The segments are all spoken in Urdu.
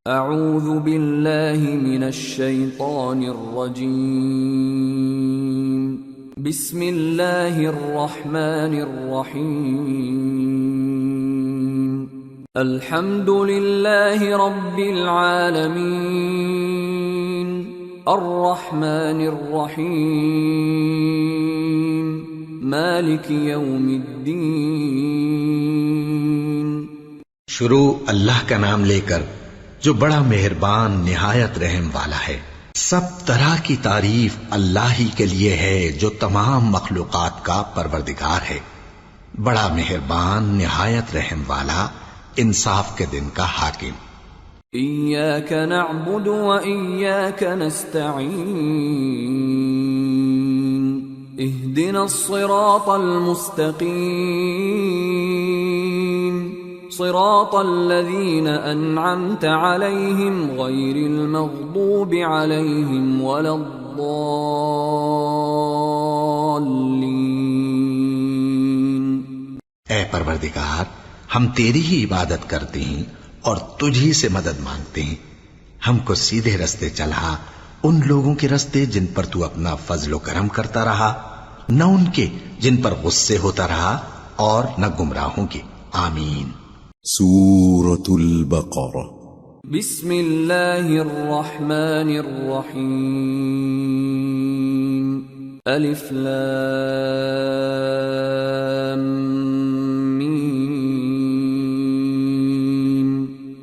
اعوذ باللہ من الشیطان الرجیم بسم اللہ الرحمن الرحیم الحمد للہ رب العالمین الرحمن الرحیم مالک یوم الدین۔ شروع اللہ کا نام لے کر جو بڑا مہربان نہایت رحم والا ہے۔ سب طرح کی تعریف اللہ ہی کے لیے ہے جو تمام مخلوقات کا پروردگار ہے، بڑا مہربان نہایت رحم والا، انصاف کے دن کا حاکم۔ ایاک نعبد و ایاک نستعین اہدنا الصراط المستقیم صراط الذین انعمت علیہم غیر المغضوب علیہم ولا الضالین۔ اے پروردگار، ہم تیری ہی عبادت کرتے ہیں اور تجھی سے مدد مانگتے ہیں، ہم کو سیدھے رستے چلا، ان لوگوں کے رستے جن پر تو اپنا فضل و کرم کرتا رہا، نہ ان کے جن پر غصے ہوتا رہا اور نہ گمراہوں کے۔ آمین۔ سورة البقرة۔ بسم اللہ الرحمن الرحیم الف لام میم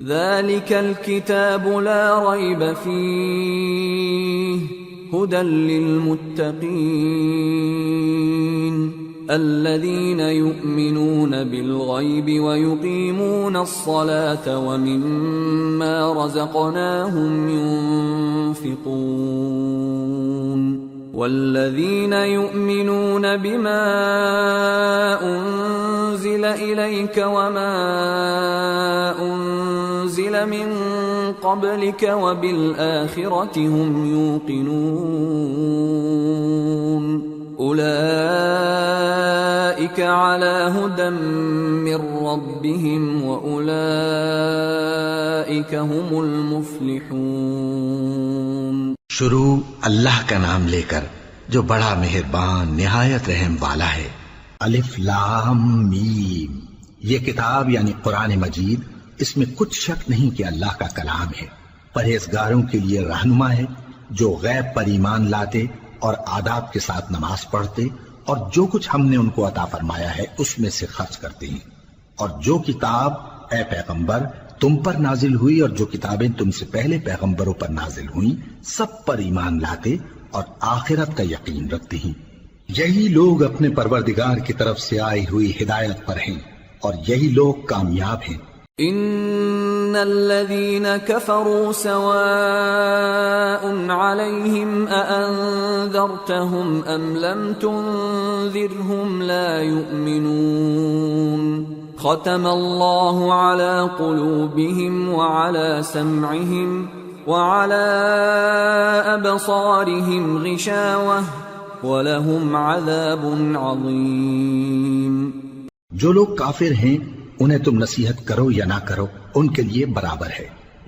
ذالک الکتاب لا ریب فیہ ہدی للمتقین الذين يؤمنون بالغيب ويقيمون الصلاة ومما رزقناهم ينفقون والذين يؤمنون بما أنزل إليك وما أنزل من قبلك وبالآخرة هم يوقنون اولئک علی ھدی من ربہم واولئک ھم المفلحون۔ شروع اللہ کا نام لے کر جو بڑا مہربان نہایت رحم والا ہے۔ الف لام میم، یہ کتاب یعنی قرآن مجید، اس میں کچھ شک نہیں کہ اللہ کا کلام ہے، پرہیزگاروں کے لیے رہنما ہے جو غیب پر ایمان لاتے اور آداب کے ساتھ نماز پڑھتے اور جو کچھ ہم نے ان کو عطا فرمایا ہے اس میں سے خرچ کرتے ہیں، اور جو کتاب اے پیغمبر تم پر نازل ہوئی اور جو کتابیں تم سے پہلے پیغمبروں پر نازل ہوئیں سب پر ایمان لاتے اور آخرت کا یقین رکھتے ہیں، یہی لوگ اپنے پروردگار کی طرف سے آئی ہوئی ہدایت پر ہیں اور یہی لوگ کامیاب ہیں۔ ان الذين كفروا سواء عليهم أأنذرتهم ام لم تنذرهم لا يؤمنون ختم الله على قلوبهم وعلى سمعهم وعلى أبصارهم غشاوة ولهم عذاب عظيم۔ جو لوگ کافر ہیں انہیں تم نصیحت کرو یا نہ کرو ان کے لیے برابر ہے،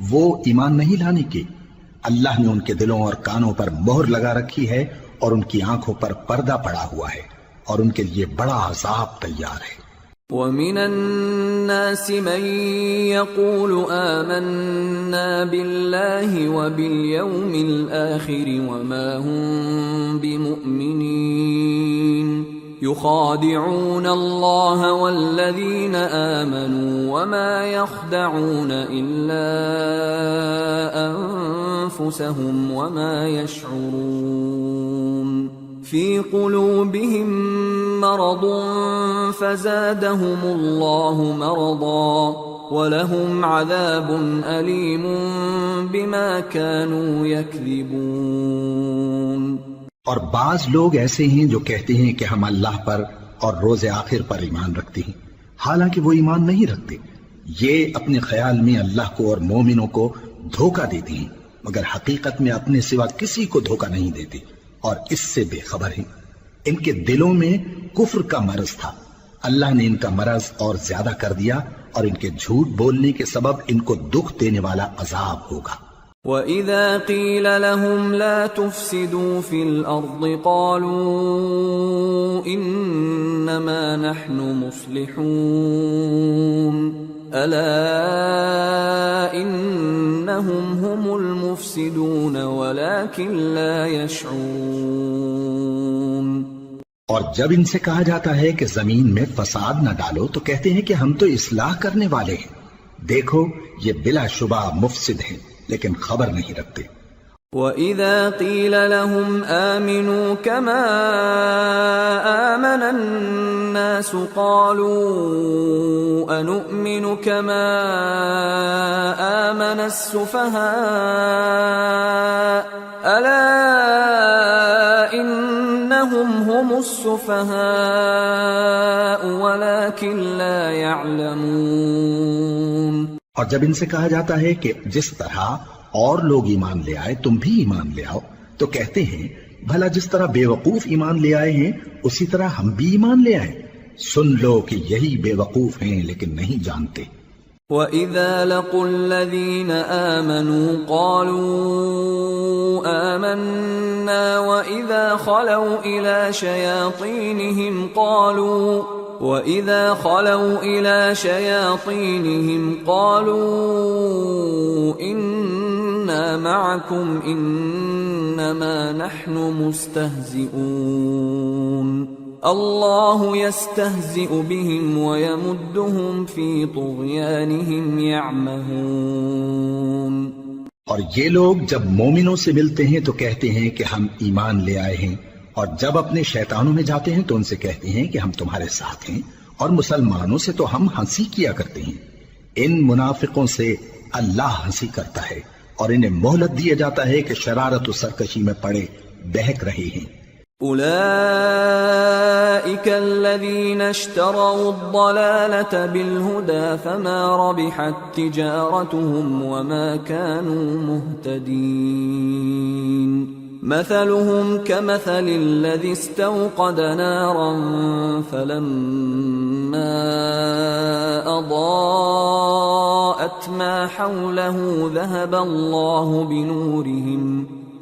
وہ ایمان نہیں لانے کے، اللہ نے ان کے دلوں اور کانوں پر مہر لگا رکھی ہے اور ان کی آنکھوں پر پردہ پڑا ہوا ہے اور ان کے لیے بڑا عذاب تیار ہے۔ وَمِنَ النَّاسِ مَن يَقُولُ آمَنَّا بِاللَّهِ وَبِالْيَوْمِ الْآخِرِ وَمَا هُم بِمُؤْمِنِينَ يخادعون الله والذين آمنوا وما يخدعون إلا أنفسهم وما يشعرون في قلوبهم مرض فزادهم الله مرضا ولهم عذاب أليم بما كانوا يكذبون۔ اور بعض لوگ ایسے ہیں جو کہتے ہیں کہ ہم اللہ پر اور روز آخر پر ایمان رکھتے ہیں، حالانکہ وہ ایمان نہیں رکھتے، یہ اپنے خیال میں اللہ کو اور مومنوں کو دھوکہ دیتے ہیں مگر حقیقت میں اپنے سوا کسی کو دھوکہ نہیں دیتے اور اس سے بے خبر ہیں۔ ان کے دلوں میں کفر کا مرض تھا، اللہ نے ان کا مرض اور زیادہ کر دیا اور ان کے جھوٹ بولنے کے سبب ان کو دکھ دینے والا عذاب ہوگا۔ وَإِذَا قِيلَ لَهُمْ لَا تُفْسِدُوا فِي الْأَرْضِ قَالُوا إِنَّمَا نَحْنُ مُصْلِحُونَ أَلَا إِنَّهُمْ هُمُ الْمُفْسِدُونَ وَلَكِنْ لَا يَشْعُرُونَ۔ اور جب ان سے کہا جاتا ہے کہ زمین میں فساد نہ ڈالو تو کہتے ہیں کہ ہم تو اصلاح کرنے والے ہیں، دیکھو یہ بلا شبہ مفسد ہیں لیکن خبر نہیں رکھتے۔ وَإِذَا قِيلَ لَهُمْ آمِنُوا كَمَا آمَنَ النَّاسُ قَالُوا أَنُؤْمِنُ كَمَا آمَنَ السُّفَهَاءُ أَلَا إِنَّهُمْ هُمُ السُّفَهَاءُ وَلَكِنْ لَا يَعْلَمُونَ۔ اور جب ان سے کہا جاتا ہے کہ جس طرح اور لوگ ایمان لے آئے تم بھی ایمان لے آؤ تو کہتے ہیں بھلا جس طرح بے وقوف ایمان لے آئے ہیں اسی طرح ہم بھی ایمان لے آئیں۔ سن لو کہ یہی بے وقوف ہیں لیکن نہیں جانتے۔ وَإِذَا لَقُوا الَّذِينَ آمَنُوا قَالُوا آمَنَّا وَإِذَا خَلَوْا إِلَى شَيَاطِينِهِمْ قَالُوا إِنَّا مَعَكُمْ إِنَّمَا نَحْنُ مُسْتَهْزِئُونَ اللَّهُ يَسْتَهْزِئُ بِهِمْ وَيَمُدُّهُمْ فِي طُغْيَانِهِمْ يَعْمَهُونَ۔ اور یہ لوگ جب مومنوں سے ملتے ہیں تو کہتے ہیں کہ ہم ایمان لے آئے ہیں، اور جب اپنے شیطانوں میں جاتے ہیں تو ان سے کہتے ہیں کہ ہم تمہارے ساتھ ہیں، اور مسلمانوں سے تو ہم ہنسی کیا کرتے ہیں۔ ان منافقوں سے اللہ ہنسی کرتا ہے اور انہیں مہلت دیا جاتا ہے کہ شرارت و سرکشی میں پڑے بہک رہے ہیں۔ أولئك الذين اشتروا الضلالة بالهدى فما ربحت تجارتهم وما كانوا مهتدين مثلهم كمثل الذي استوقد نارا فلما أضاءت ما حوله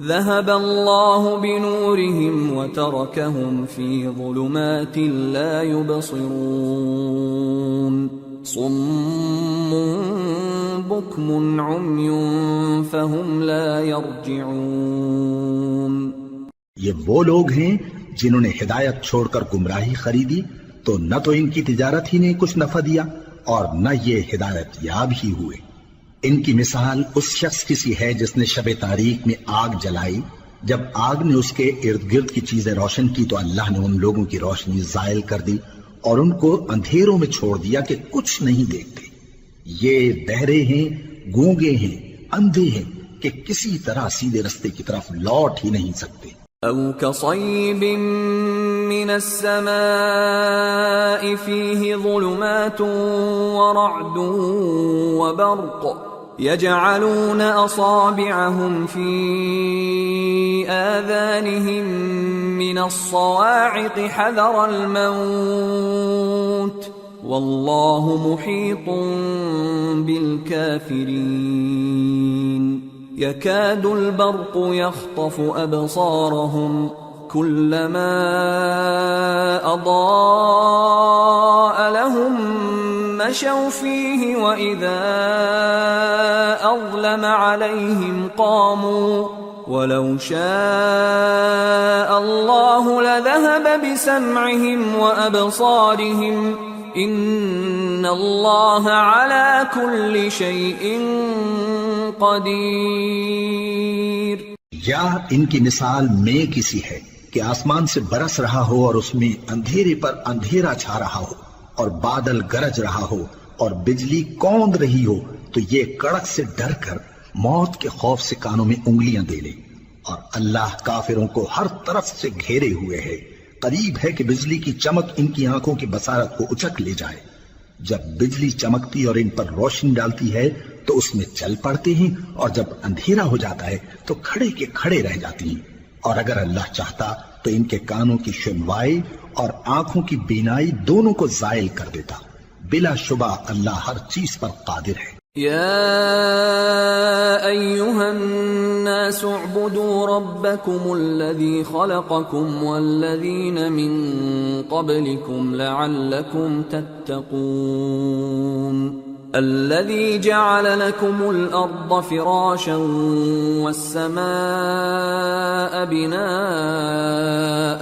ذهب الله بنورهم وتركهم في ظلمات لا يبصرون صم بكم عمي فهم لا يرجعون۔ یہ وہ لوگ ہیں جنہوں نے ہدایت چھوڑ کر گمراہی خریدی تو نہ تو ان کی تجارت ہی نے کچھ نفع دیا اور نہ یہ ہدایت یاب ہی ہوئے۔ ان کی مثال اس شخص کی سی ہے جس نے شب تاریک میں آگ جلائی، جب آگ نے اس کے ارد گرد کی چیزیں روشن کی تو اللہ نے ان لوگوں کی روشنی زائل کر دی اور ان کو اندھیروں میں چھوڑ دیا کہ کچھ نہیں دیکھتے۔ یہ بہرے ہیں، گونگے ہیں، اندھے ہیں کہ کسی طرح سیدھے رستے کی طرف لوٹ ہی نہیں سکتے۔ أو كصيب من السماء فيه ظلمات ورعد وبرق يجعلون أصابعهم في آذانهم من الصواعق حذر الموت والله محيط بالكافرين يكاد البرق يخطف أبصارهم كلما أضاء لهم مشوا فيه وإذا أظلم عليهم قاموا ولو شاء الله لذهب بسمعهم وأبصارهم إن الله على كل شيء قدیر۔ یا ان کی مثال میں کسی ہے کہ آسمان سے برس رہا ہو اور اس میں اندھیرے پر اندھیرا چھا رہا ہو اور بادل گرج رہا ہو اور بجلی کوند رہی ہو تو یہ کڑک سے ڈر کر موت کے خوف سے کانوں میں انگلیاں دے لے۔ اور اللہ کافروں کو ہر طرف سے گھیرے ہوئے ہے، قریب ہے کہ بجلی کی چمک ان کی آنکھوں کی بصارت کو اچک لے جائے۔ جب بجلی چمکتی اور ان پر روشنی ڈالتی ہے تو اس میں چل پڑتے ہیں اور جب اندھیرا ہو جاتا ہے تو کھڑے کے کھڑے رہ جاتی ہیں۔ اور اگر اللہ چاہتا تو ان کے کانوں کی سنوائی اور آنکھوں کی بینائی دونوں کو زائل کر دیتا۔ بلا شبہ اللہ ہر چیز پر قادر ہے۔ يا أيها الناس اعبدوا ربكم الذي خلقكم والذين من قبلكم لعلكم تتقون الذي جعل لكم الأرض فراشا والسماء بناء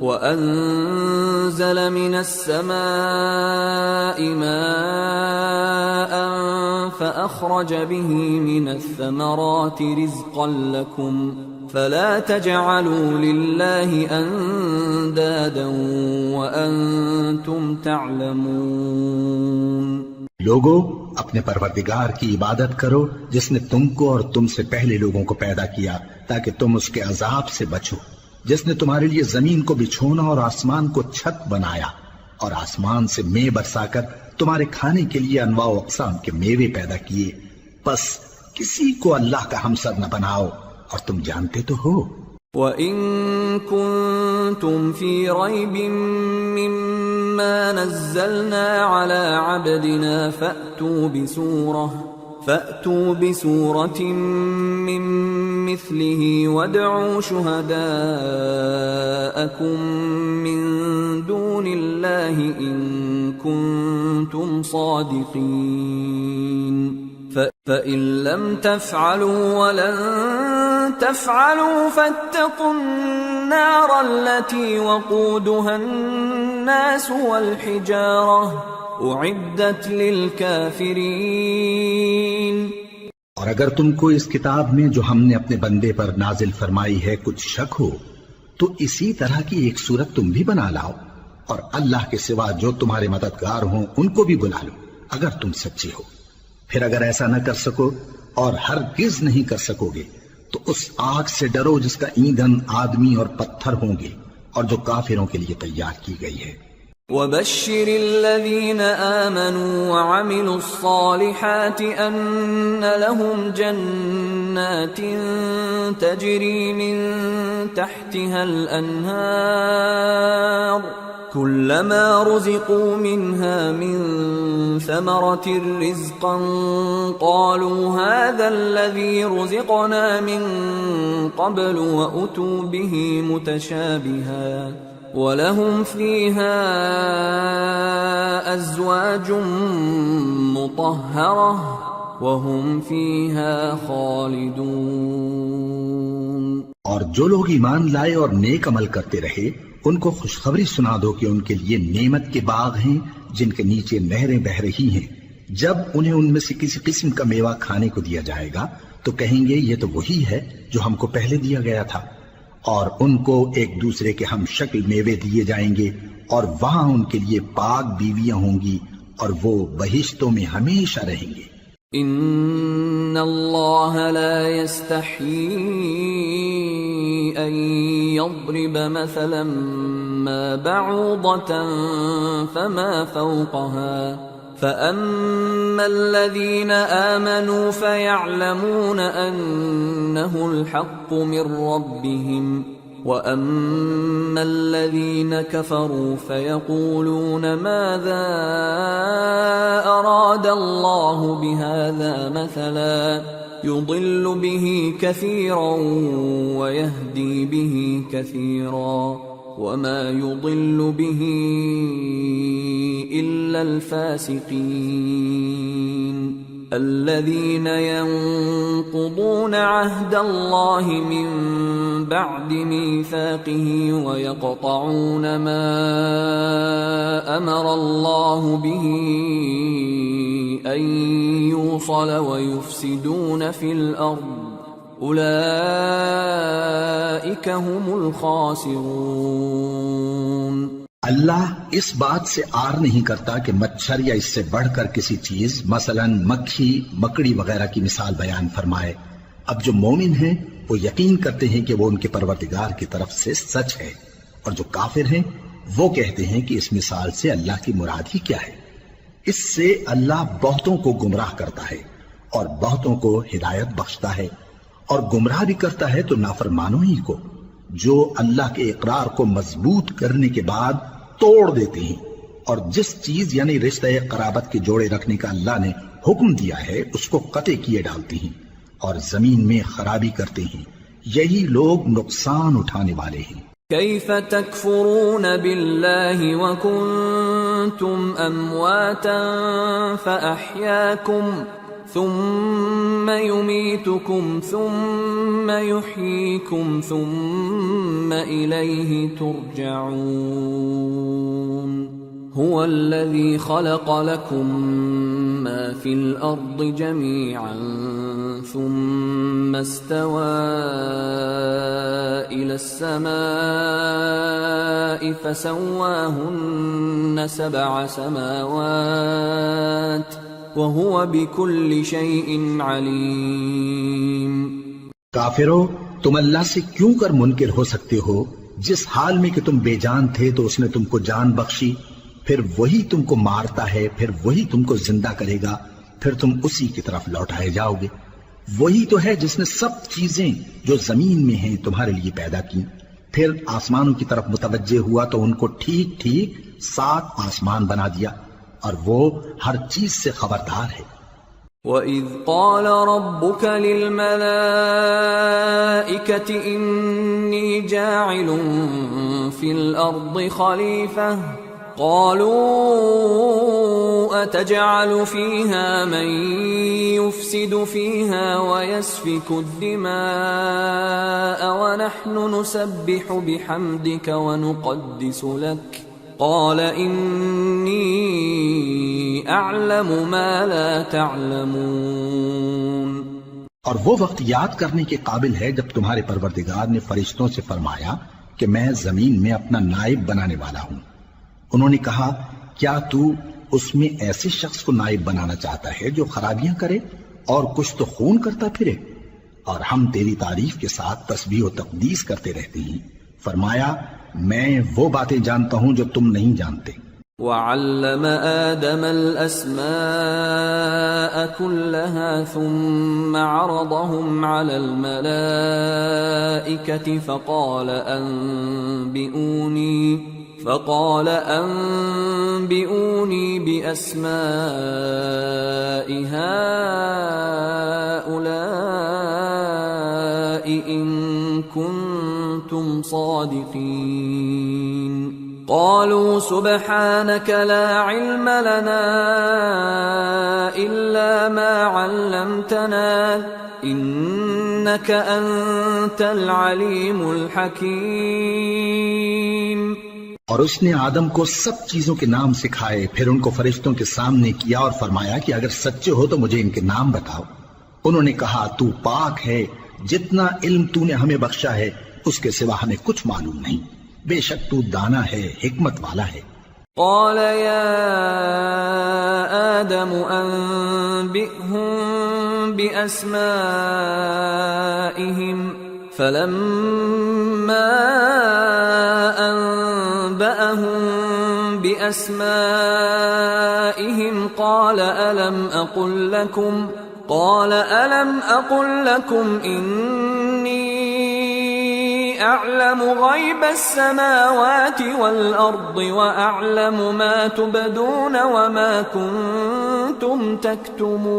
وأنزل من السماء ماء فأخرج به من الثمرات رزقا لكم فلا تجعلوا لله أندادا وأنتم تعلمون۔ لوگو اپنے پروردگار کی عبادت کرو جس نے تم کو اور تم سے پہلے لوگوں کو پیدا کیا تاکہ تم اس کے عذاب سے بچو، جس نے تمہارے لیے زمین کو بچھونا اور آسمان کو چھت بنایا اور آسمان سے مے برسا کر تمہارے کھانے کے لیے انواع و اقسام کے میوے پیدا کیے، پس کسی کو اللہ کا ہمسر نہ بناؤ اور تم جانتے تو ہو۔ وَإِن كُنتُمْ فِي رَيْبٍ مِّمَّا نَزَّلْنَا عَلَى عَبْدِنَا فَأْتُوا بِسُورَةٍ مِّن مِّثْلِهِ وَادْعُوا شُهَدَاءَكُم مِّن دُونِ اللَّهِ إِن كُنتُمْ صَادِقِينَ فَإِن لَّمْ تَفْعَلُوا وَلَن تَفْعَلُوا فَاتَّقُوا النَّارَ الَّتِي وَقُودُهَا النَّاسُ وَالْحِجَارَةُ اعدت للکافرین۔ اور اگر تم کو اس کتاب میں جو ہم نے اپنے بندے پر نازل فرمائی ہے کچھ شک ہو تو اسی طرح کی ایک صورت تم بھی بنا لاؤ، اور اللہ کے سوا جو تمہارے مددگار ہوں ان کو بھی بلا لو اگر تم سچے ہو۔ پھر اگر ایسا نہ کر سکو اور ہرگز نہیں کر سکو گے تو اس آگ سے ڈرو جس کا ایندھن آدمی اور پتھر ہوں گے اور جو کافروں کے لیے تیار کی گئی ہے۔ وَبَشِّرِ الَّذِينَ آمَنُوا وَعَمِلُوا الصَّالِحَاتِ أَنَّ لَهُمْ جَنَّاتٍ تَجْرِي مِن تَحْتِهَا الْأَنْهَارُ كُلَّمَا رُزِقُوا مِنْهَا مِن ثَمَرَةٍ رِزْقًا قَالُوا هَذَا الَّذِي رُزِقْنَا مِن قَبْلُ وَأُتُوا بِهِ مُتَشَابِهًا وَلَهُمْ فِيهَا أَزْوَاجٌ مُطَهَّرَةٌ وَهُمْ فِيهَا خَالِدُونَ۔ اور جو لوگ ایمان لائے اور نیک عمل کرتے رہے ان کو خوشخبری سنا دو کہ ان کے لیے نعمت کے باغ ہیں جن کے نیچے نہریں بہ رہی ہیں، جب انہیں ان میں سے کسی قسم کا میوہ کھانے کو دیا جائے گا تو کہیں گے یہ تو وہی ہے جو ہم کو پہلے دیا گیا تھا، اور ان کو ایک دوسرے کے ہم شکل میوے دیے جائیں گے اور وہاں ان کے لیے پاک بیویاں ہوں گی اور وہ بہشتوں میں ہمیشہ رہیں گے۔ ان اللہ لا يستحيي ان يضرب مثلا ما بعوضة فما فوقها فأما الذين آمنوا فيعلمون أنه الحق من ربهم وأما الذين كفروا فيقولون ماذا أراد الله بهذا مثلا يضل به كثيرا ويهدي به كثيرا وما يضل به إلا الفاسقين الذين ينقضون عهد الله من بعد ميثاقه ويقطعون ما أمر الله به أن يوصل ويفسدون في الأرض اولئک هم الخاسرون۔ اللہ اس بات سے آر نہیں کرتا کہ مچھر یا اس سے بڑھ کر کسی چیز مثلا مکھی مکڑی وغیرہ کی مثال بیان فرمائے۔ اب جو مومن ہیں وہ یقین کرتے ہیں کہ وہ ان کے پروردگار کی طرف سے سچ ہے، اور جو کافر ہیں وہ کہتے ہیں کہ اس مثال سے اللہ کی مراد ہی کیا ہے۔ اس سے اللہ بہتوں کو گمراہ کرتا ہے اور بہتوں کو ہدایت بخشتا ہے، اور گمراہ بھی کرتا ہے تو نافرمانوں ہی کو، جو اللہ کے اقرار کو مضبوط کرنے کے بعد توڑ دیتے ہیں، اور جس چیز یعنی رشتہ قرابت کے جوڑے رکھنے کا اللہ نے حکم دیا ہے اس کو قطع کیے ڈالتے ہیں اور زمین میں خرابی کرتے ہیں، یہی لوگ نقصان اٹھانے والے ہیں۔ كيف تكفرون بالله وكنتم أمواتا فأحياكم ثم يميتكم ثم يحييكم ثم إليه ترجعون هو الذي خلق لكم ما في الأرض جميعا ثم استوى إلى السماء فسواهن 7 سماوات وهو بكل شيء عليم۔ کافرو، تم اللہ سے کیوں کر منکر ہو سکتے ہو؟ جس حال میں کہ تم بے جان تھے تو اس نے تم کو جان بخشی، پھر وہی تم کو مارتا ہے، پھر وہی تم کو زندہ کرے گا، پھر تم اسی کی طرف لوٹائے جاؤ گے۔ وہی تو ہے جس نے سب چیزیں جو زمین میں ہیں تمہارے لیے پیدا کی، پھر آسمانوں کی طرف متوجہ ہوا تو ان کو ٹھیک ٹھیک 7 آسمان بنا دیا، اور وہ ہر چیز سے خبردار ہے۔ وَإِذْ قَالَ رَبُّكَ لِلْمَلَائِكَةِ إِنِّي جَاعِلٌ فِي الْأَرْضِ خَلِيفَةً قَالُوا أَتَجْعَلُ فِيهَا مَن يُفْسِدُ فِيهَا وَيَسْفِكُ الدِّمَاءَ وَنَحْنُ نُسَبِّحُ بِحَمْدِكَ وَنُقَدِّسُ لَكَ قال انی اعلم ما لا تعلمون۔ اور وہ وقت یاد کرنے کے قابل ہے جب تمہارے پروردگار نے فرشتوں سے فرمایا کہ میں زمین میں اپنا نائب بنانے والا ہوں۔ انہوں نے کہا کیا تو اس میں ایسے شخص کو نائب بنانا چاہتا ہے جو خرابیاں کرے اور کچھ تو خون کرتا پھرے؟ اور ہم تیری تعریف کے ساتھ تسبیح و تقدیس کرتے رہتے ہیں۔ فرمایا میں وہ باتیں جانتا ہوں جو تم نہیں جانتے۔ وَعَلَّمَ آدَمَ الْأَسْمَاءَ كُلَّهَا ثُمَّ عَرَضَهُمْ عَلَى الْمَلَائِكَةِ فقال أنبئوني بأسماء هؤلاء إن كنتم صادقين قالوا سبحانك لا علم لنا إلا ما علمتنا إنك أنت العليم الحكيم۔ اور اس نے آدم کو سب چیزوں کے نام سکھائے، پھر ان کو فرشتوں کے سامنے کیا اور فرمایا کہ اگر سچے ہو تو مجھے ان کے نام بتاؤ۔ انہوں نے کہا تو پاک ہے، جتنا علم تو نے ہمیں بخشا ہے اس کے سوا ہمیں کچھ معلوم نہیں، بے شک تو دانا ہے، حکمت والا ہے۔ قال يا آدم أنبئهم بأسمائهم فلما أنبأهم بأسمائهم قال ألم أقل لكم إني أعلم غيب السماوات والأرض وأعلم ما تبدون وما كنتم تكتمون۔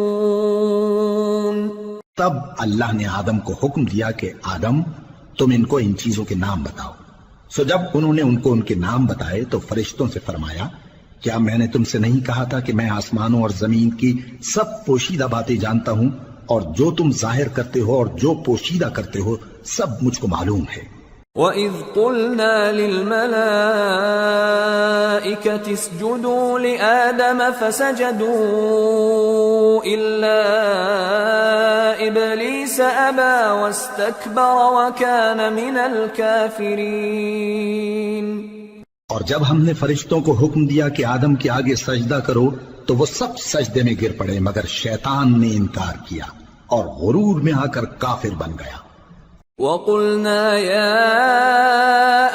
تب اللہ نے آدم کو حکم دیا کہ آدم تم ان کو ان چیزوں کے نام بتاؤ۔ سو جب انہوں نے ان کو ان کے نام بتائے تو فرشتوں سے فرمایا کیا میں نے تم سے نہیں کہا تھا کہ میں آسمانوں اور زمین کی سب پوشیدہ باتیں جانتا ہوں، اور جو تم ظاہر کرتے ہو اور جو پوشیدہ کرتے ہو سب مجھ کو معلوم ہے۔ وَإِذْ قُلْنَا لِلْمَلَائِكَةِ اسْجُدُوا لِآدَمَ فَسَجَدُوا إِلَّا إِبْلِيسَ أَبَى وَاسْتَكْبَرَ وَكَانَ مِنَ الْكَافِرِينَ۔ اور جب ہم نے فرشتوں کو حکم دیا کہ آدم کے آگے سجدہ کرو تو وہ سب سجدے میں گر پڑے مگر شیطان نے انکار کیا اور غرور میں آ کر کافر بن گیا۔ وَقُلْنَا يَا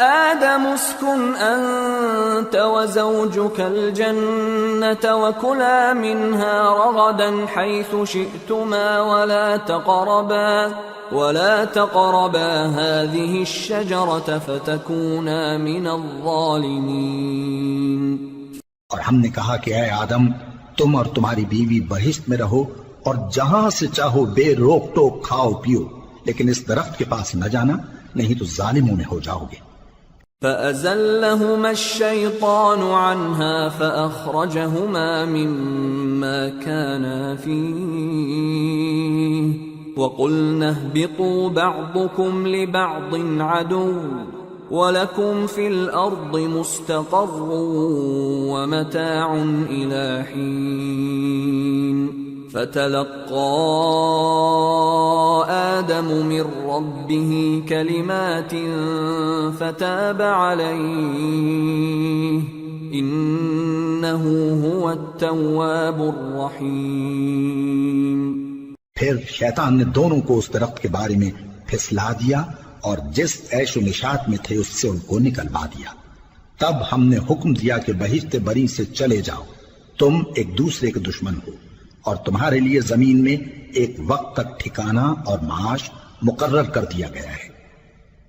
آدَمُ اسْكُنْ أَنْتَ وَزَوْجُكَ الْجَنَّةَ وَكُلَا مِنْهَا رَغَدًا حَيْثُ شِئْتُمَا ولا تقربا هذه الشجرة فتكونا من الظالمين. اور ہم نے کہا کہ اے آدم تم اور تمہاری بیوی بہشت میں رہو اور جہاں سے چاہو بے روک ٹوک کھاؤ پیو، لیکن اس درخت کے پاس نہ جانا، نہیں تو ظالموں میں ہو جاؤ گے۔ فأزلهما الشيطان عنها فأخرجهما مما كانا فيه وقلنا اهبطوا بعضكم لبعض عدو ولكم في الأرض مستقر ومتاع إلى حين فتلقى آدم من ربه كلمات فتاب عليه إنه هو التواب الرحيم۔ پھر شیطان نے دونوں کو اس درخت کے بارے میں پھسلا دیا اور جس عیش و نشاط میں تھے اس سے ان کو نکلوا دیا۔ تب ہم نے حکم دیا کہ بہشت بری سے چلے جاؤ، تم ایک دوسرے کے دشمن ہو، اور تمہارے لیے زمین میں ایک وقت تک ٹھکانہ اور معاش مقرر کر دیا گیا ہے۔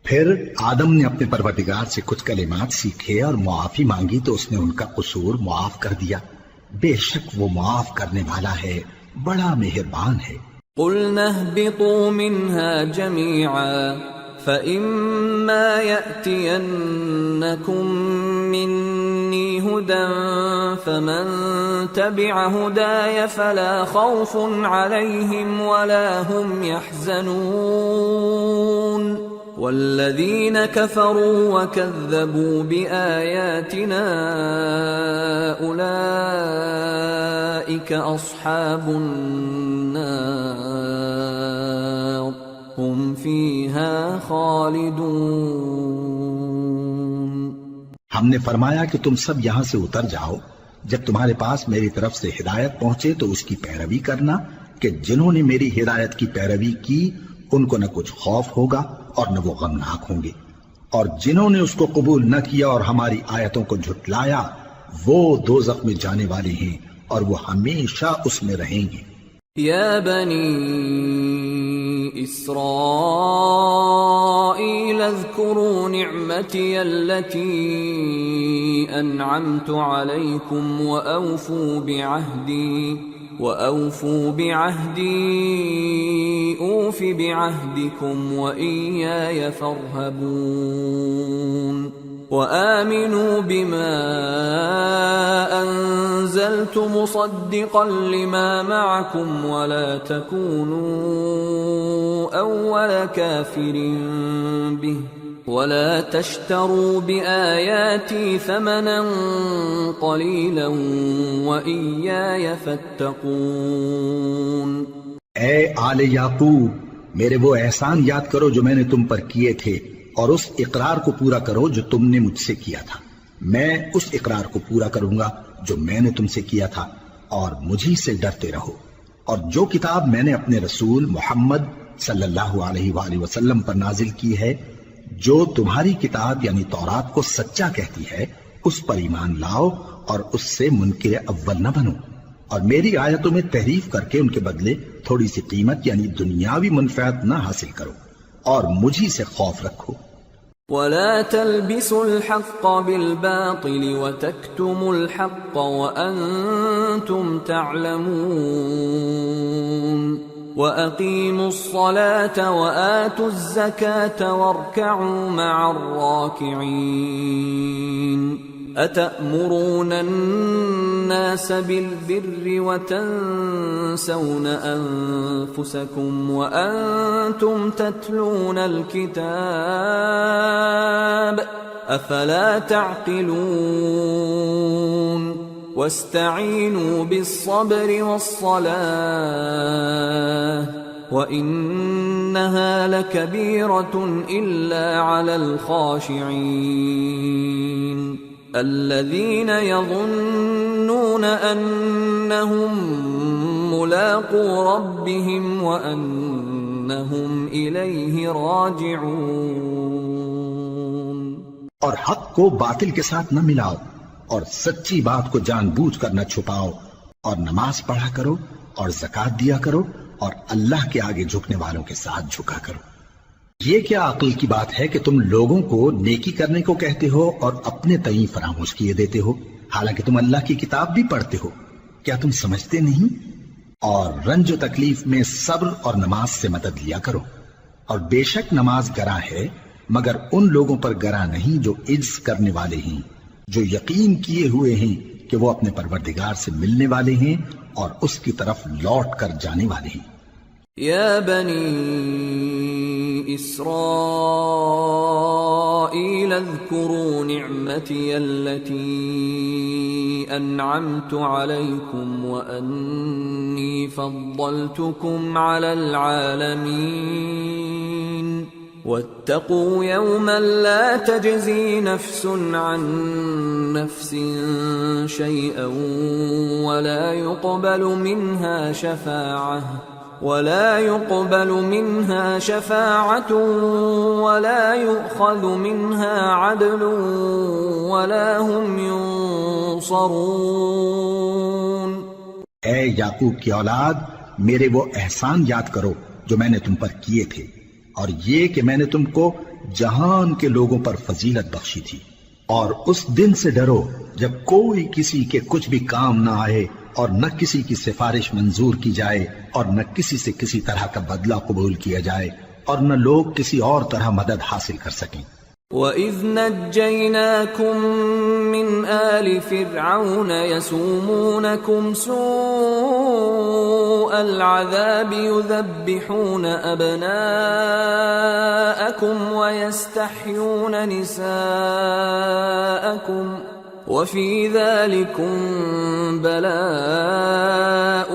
پھر آدم نے اپنے پروردگار سے کچھ کلمات سیکھے اور معافی مانگی تو اس نے ان کا قصور معاف کر دیا، بے شک وہ معاف کرنے والا ہے، بڑا مہربان ہے۔ قُلْنَا اهْبِطُوا مِنْهَا جَمِيعًا فَإِمَّا يَأْتِيَنَّكُمْ مِنِّي هُدًى فَمَنْ تَبِعَ هُدَايَ فَلَا خَوْفٌ عَلَيْهِمْ وَلَا هُمْ يَحْزَنُونَ وَالَّذِينَ كَفَرُوا وَكَذَّبُوا بِآيَاتِنَا أُولَئِكَ أَصْحَابُ النَّارِ هُمْ فِيهَا خَالِدُونَ۔ ہم نے فرمایا کہ تم سب یہاں سے اتر جاؤ، جب تمہارے پاس میری طرف سے ہدایت پہنچے تو اس کی پیروی کرنا کہ جنہوں نے میری ہدایت کی پیروی کی ان کو نہ کچھ خوف ہوگا اور نہ وہ غمناک ہوں گے، اور جنہوں نے اس کو قبول نہ کیا اور ہماری آیتوں کو جھٹلایا وہ دوزخ میں جانے والے ہیں اور وہ ہمیشہ اس میں رہیں گے۔ یا بنی اسرائیل اذکروا نعمتی التي انعمت علیکم وأوفوا بعهدي أوف بعهدكم وإياي فارهبون وآمنوا بما أنزلت مصدقا لما معكم ولا تكونوا أول كافر به ولا تشتروا بآياتي ثمنا قليلا وإياي فاتقون۔ اے آل یعقوب، میرے وہ احسان یاد کرو جو میں نے تم پر کیے تھے، اور اس اقرار کو پورا کرو جو تم نے مجھ سے کیا تھا۔ میں اس اقرار کو پورا کروں گا جو میں نے تم سے کیا تھا، اور مجھی سے ڈرتے رہو۔ اور جو کتاب میں نے اپنے رسول محمد صلی اللہ علیہ وآلہ وسلم پر نازل کی ہے، جو تمہاری کتاب یعنی تورات کو سچا کہتی ہے، اس پر ایمان لاؤ اور اس سے منکر اول نہ بنو، اور میری آیتوں میں تحریف کر کے ان کے بدلے تھوڑی سی قیمت یعنی دنیاوی منفعت نہ حاصل کرو، اور مجھی سے خوف رکھو۔ ولا تلبسوا الحق بالباطل وتكتموا الحق وأنتم تعلمون وَأَقِيمُوا الصَّلَاةَ وَآتُوا الزَّكَاةَ وَارْكَعُوا مَعَ الرَّاكِعِينَ أَتَأْمُرُونَ النَّاسَ بِالْبِرِّ وَتَنْسَوْنَ أَنفُسَكُمْ وَأَنْتُمْ تَتْلُونَ الْكِتَابَ أَفَلَا تَعْقِلُونَ وَاسْتَعِينُوا بِالصَّبْرِ وَالصَّلَاةِ وَإِنَّهَا لَكَبِيرَةٌ إِلَّا عَلَى الْخَاشِعِينَ الَّذِينَ يَظُنُّونَ أَنَّهُمْ مُلَاقُو رَبِّهِمْ وَأَنَّهُمْ إِلَيْهِ رَاجِعُونَ۔ اور حق کو باطل کے ساتھ نہ ملاؤ، اور سچی بات کو جان بوجھ کر نہ چھپاؤ، اور نماز پڑھا کرو اور زکوٰۃ دیا کرو، اور اللہ کے آگے جھکنے والوں کے ساتھ جھکا کرو۔ یہ کیا عقل کی بات ہے کہ تم لوگوں کو نیکی کرنے کو کہتے ہو اور اپنے تئیں فراموش کیے دیتے ہو، حالانکہ تم اللہ کی کتاب بھی پڑھتے ہو؟ کیا تم سمجھتے نہیں؟ اور رنج و تکلیف میں صبر اور نماز سے مدد لیا کرو، اور بے شک نماز گراں ہے مگر ان لوگوں پر گراں نہیں جو عجز کرنے والے ہیں، جو یقین کیے ہوئے ہیں کہ وہ اپنے پروردگار سے ملنے والے ہیں اور اس کی طرف لوٹ کر جانے والے ہیں۔ یا بنی اسرائیل اذکروا نعمتی التي انعمت علیکم وانی فضلتکم علی العالمین واتقوا يوما لا تجزي نفس عن نفس شيئا ولا يقبل منها شفاعة ولا يؤخذ منها عدل ولا هم ينصرون۔ اے یعقوب کی اولاد، میرے وہ احسان یاد کرو جو میں نے تم پر کیے تھے، اور یہ کہ میں نے تم کو جہان کے لوگوں پر فضیلت بخشی تھی، اور اس دن سے ڈرو جب کوئی کسی کے کچھ بھی کام نہ آئے، اور نہ کسی کی سفارش منظور کی جائے، اور نہ کسی سے کسی طرح کا بدلہ قبول کیا جائے، اور نہ لوگ کسی اور طرح مدد حاصل کر سکیں۔ وَإِذْ نَجَّيْنَاكُمْ مِنْ آلِ فِرْعَوْنَ يَسُومُونَكُمْ سُوءَ الْعَذَابِ يُذَبِّحُونَ أَبْنَاءَكُمْ وَيَسْتَحْيُونَ نِسَاءَكُمْ وَفِي ذَلِكُمْ بَلَاءٌ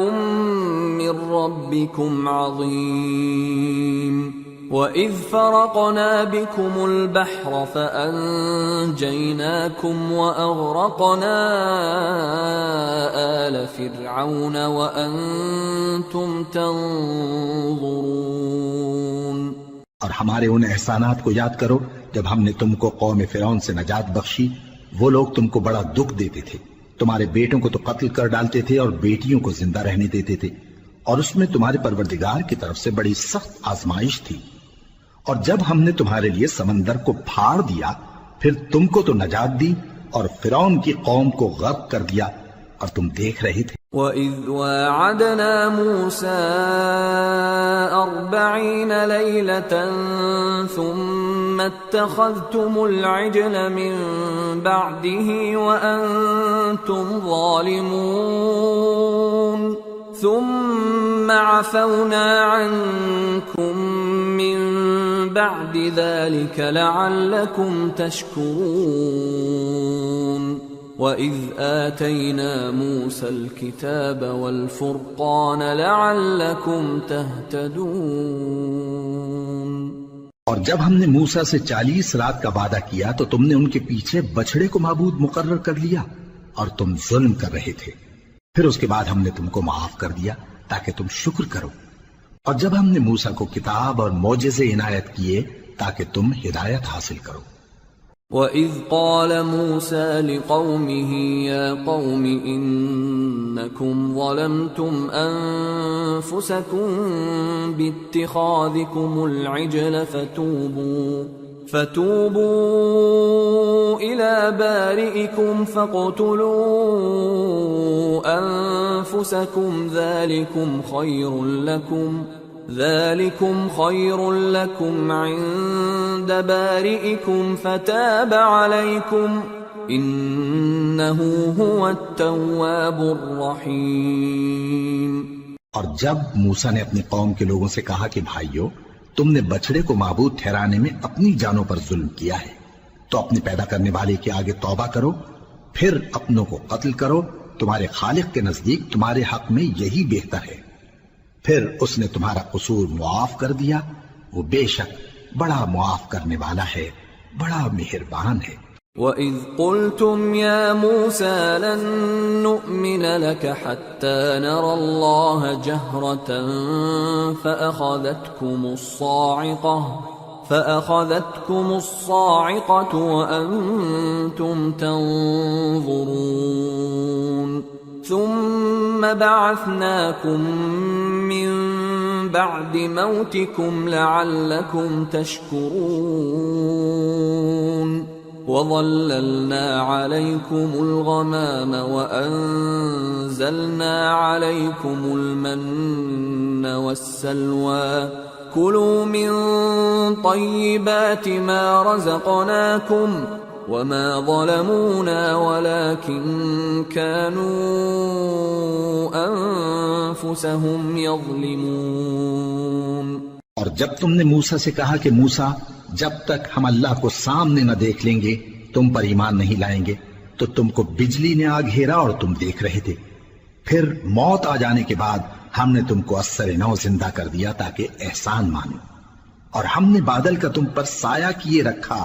مِّن رَّبِّكُمْ عَظِيمٌ۔ وَإِذْ فَرَقْنَا بِكُمُ الْبَحْرَ فَأَنجَيْنَاكُمْ وَأَغْرَقْنَا آلَ فِرْعَوْنَ وَأَنْتُمْ تَنظُرُونَ۔ اور ہمارے ان احسانات کو یاد کرو جب ہم نے تم کو قوم فرعون سے نجات بخشی۔ وہ لوگ تم کو بڑا دکھ دیتے تھے، تمہارے بیٹوں کو تو قتل کر ڈالتے تھے اور بیٹیوں کو زندہ رہنے دیتے تھے، اور اس میں تمہارے پروردگار کی طرف سے بڑی سخت آزمائش تھی۔ اور جب ہم نے تمہارے لیے سمندر کو پھاڑ دیا، پھر تم کو تو نجات دی اور فرعون کی قوم کو غرق کر دیا، اور تم دیکھ رہے تھے۔ وَإِذْ وَاعَدْنَا مُوسَىٰ 40 لَيْلَةً ثُمَّ اتَّخَذْتُمُ الْعِجْلَ مِن بَعْدِهِ وَأَنْتُمْ ظَالِمُونَ ثُمَّ عَفَوْنَا عَنْكُمْ مِن بَعْدِ ذَلِكَ لَعَلَّكُمْ تَشْكُرُونَ۔ وَإِذْ آتَيْنَا مُوسَى الْكِتَابَ وَالْفُرْقَانَ لَعَلَّكُمْ تَهْتَدُونَ۔ اور جب ہم نے موسیٰ سے 40 رات کا وعدہ کیا تو تم نے ان کے پیچھے بچھڑے کو معبود مقرر کر لیا، اور تم ظلم کر رہے تھے۔ پھر اس کے بعد ہم نے تم کو معاف کر دیا تاکہ تم شکر کرو۔ اور جب ہم نے موسیٰ کو کتاب اور معجزے عنایت کیے تاکہ تم ہدایت حاصل کرو۔ وَإِذْ قَالَ مُوسَىٰ لِقَوْمِهِ يَا قَوْمِ إِنَّكُمْ ظَلَمْتُمْ أَنفُسَكُمْ بِاتِّخَاذِكُمُ الْعِجْلَ فَتُوبُوا إِلَىٰ بَارِئِكُمْ فَاقْتُلُوا أَنفُسَكُمْ ذَلِكُمْ خَيْرٌ لَكُمْ عِندَ بَارِئِكُمْ فَتَابَ عَلَيْكُمْ إِنَّهُ هُوَ التَّوَّابُ الرَّحِيمُ۔ اور جب موسیٰ نے اپنی قوم کے لوگوں سے کہا کہ بھائیو، تم نے بچڑے کو معبود ٹھہرانے میں اپنی جانوں پر ظلم کیا ہے، تو اپنے پیدا کرنے والے کے آگے توبہ کرو، پھر اپنوں کو قتل کرو، تمہارے خالق کے نزدیک تمہارے حق میں یہی بہتر ہے۔ پھر اس نے تمہارا قصور معاف کر دیا، وہ بے شک بڑا معاف کرنے والا ہے، بڑا مہربان ہے۔ وَإِذْ قُلْتُمْ يَا مُوسَىٰ لَن نُّؤْمِنَ لَكَ حَتَّىٰ نَرَى اللَّهَ جَهْرَةً فَأَخَذَتْكُمُ الصَّاعِقَةُ وَأَنتُمْ تَنظُرُونَ ثُمَّ بَعَثْنَاكُم مِّن بعد موتكم لعلكم تشكرون وظللنا عليكم الغمام وأنزلنا عليكم المن والسلوى كلوا من طيبات ما رزقناكم وما ظلمونا ولكن كانوا أنفسهم يظلمون۔ اور جب تم نے موسیٰ سے کہا کہ موسیٰ جب تک ہم اللہ کو سامنے نہ دیکھ لیں گے تم پر ایمان نہیں لائیں گے، تو تم کو بجلی نے آ گھیرا اور تم دیکھ رہے تھے، پھر موت آ جانے کے بعد ہم نے تم کو اثر نو زندہ کر دیا تاکہ احسان مانو، اور ہم نے بادل کا تم پر سایہ کیے رکھا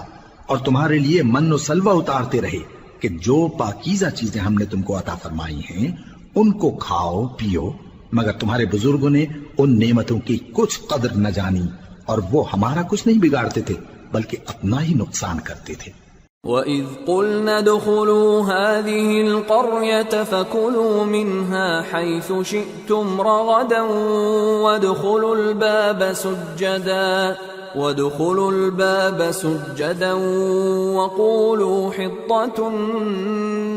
اور تمہارے لیے من و سلوہ اتارتے رہے کہ جو پاکیزہ چیزیں ہم نے تم کو عطا فرمائی ہیں ان کو کھاؤ پیو، مگر تمہارے بزرگوں نے ان نعمتوں کی کچھ قدر نہ جانی اور وہ ہمارا کچھ نہیں بگاڑتے تھے بلکہ اپنا ہی نقصان کرتے تھے۔ وَإِذْ قُلْنَا ادْخُلُوا هَٰذِهِ الْقَرْيَةَ فَكُلُوا مِنْهَا حَيْثُ شِئْتُمْ رَغَدًا وَادْخُلُوا الْبَابَ سُجَّدًا وَقُولُوا حِطَّةٌ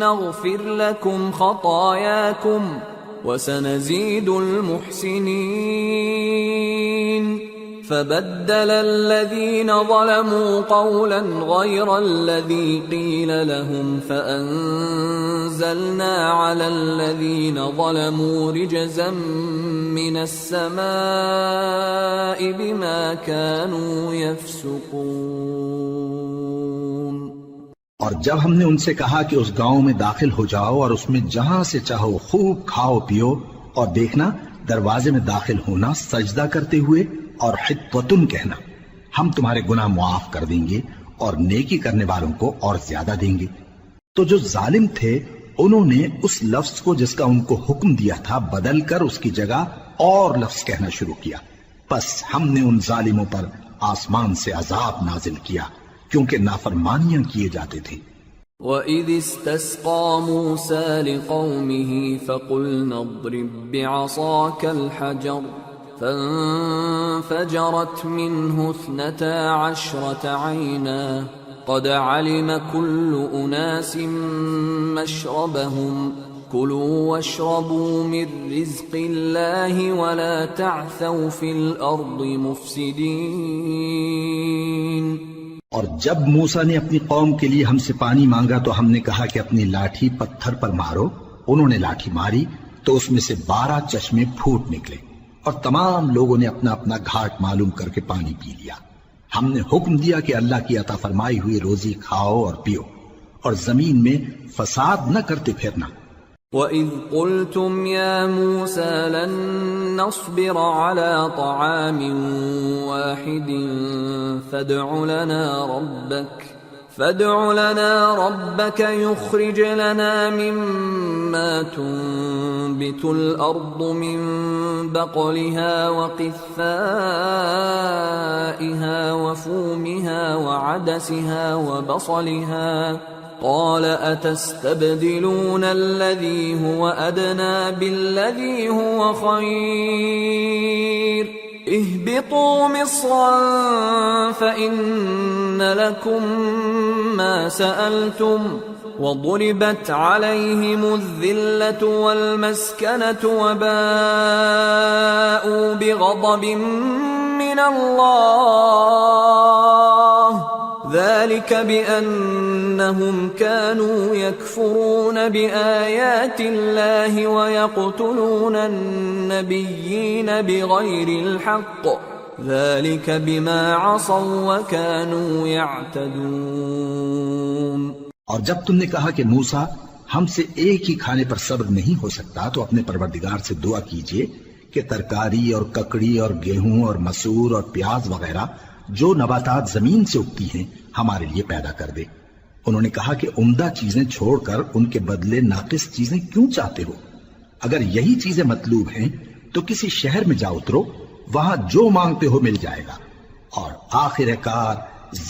نَغْفِرْ لَكُمْ خَطَايَاكُمْ وَسَنَزِيدُ الْمُحْسِنِينَ فبدل الذين ظلموا قولا غير الذي قيل لهم فأنزلنا على الذين ظلموا رجزا من السماء بما كانوا يفسقون۔ اور جب ہم نے ان سے کہا کہ اس گاؤں میں داخل ہو جاؤ اور اس میں جہاں سے چاہو خوب کھاؤ پیو، اور دیکھنا دروازے میں داخل ہونا سجدہ کرتے ہوئے اور حطوتن کہنا، ہم تمہارے گناہ معاف کر دیں گے اور نیکی کرنے والوں کو اور زیادہ دیں گے۔ تو جو ظالم تھے انہوں نے اس لفظ کو جس کا ان کو حکم دیا تھا بدل کر اس کی جگہ اور لفظ کہنا شروع کیا، پس ہم نے ان ظالموں پر آسمان سے عذاب نازل کیا کیونکہ نافرمانیاں کیے جاتے تھے۔ وَإِذِ اسْتَسْقَىٰ مُوسَىٰ لِقَوْمِهِ فَقُلْنَا اضْرِب بِّعَصَاكَ الْحَجَرَ فانفجرت منه 12 عينا قد علم كل أناس مشربهم كلوا واشربوا من رزق الله ولا تعثوا في الأرض مفسدين۔ اور جب موسیٰ نے اپنی قوم کے لیے ہم سے پانی مانگا تو ہم نے کہا کہ اپنی لاٹھی پتھر پر مارو، انہوں نے لاٹھی ماری تو اس میں سے 12 چشمے پھوٹ نکلے اور تمام لوگوں نے اپنا اپنا گھاٹ معلوم کر کے پانی پی لیا۔ ہم نے حکم دیا کہ اللہ کی عطا فرمائی ہوئی روزی کھاؤ اور پیو اور زمین میں فساد نہ کرتے پھرنا۔ وَإِذْ قُلْتُمْ يَا مُوسَىٰ لَن نَّصْبِرَ عَلَىٰ طَعَامٍ وَاحِدٍ فادع لنا ربك يخرج لنا مما تنبت الأرض من بقلها وقثائها وفومها وعدسها وبصلها قال أتستبدلون الذي هو أدنى بالذي هو خير اهبطوا مصرا فإن لكم ما سألتم وضربت عليهم الذلة والمسكنة وباءوا بغضب من الله ذلك بأنهم كانوا يكفرون بآيات الله ويقتلون النبيين بغير الحق ذلك بما عصوا وكانوا يعتدون۔ اور جب تم نے کہا کہ موسیٰ ہم سے ایک ہی کھانے پر صبر نہیں ہو سکتا تو اپنے پروردگار سے دعا کیجئے کہ ترکاری اور ککڑی اور گیہوں اور مسور اور پیاز وغیرہ جو نباتات زمین سے اگتی ہیں ہمارے لیے پیدا کر دے۔ انہوں نے کہا کہ عمدہ چیزیں چھوڑ کر ان کے بدلے ناقص چیزیں کیوں چاہتے ہو؟ اگر یہی چیزیں مطلوب ہیں تو کسی شہر میں جا اترو، وہاں جو مانگتے ہو مل جائے گا۔ اور آخر کار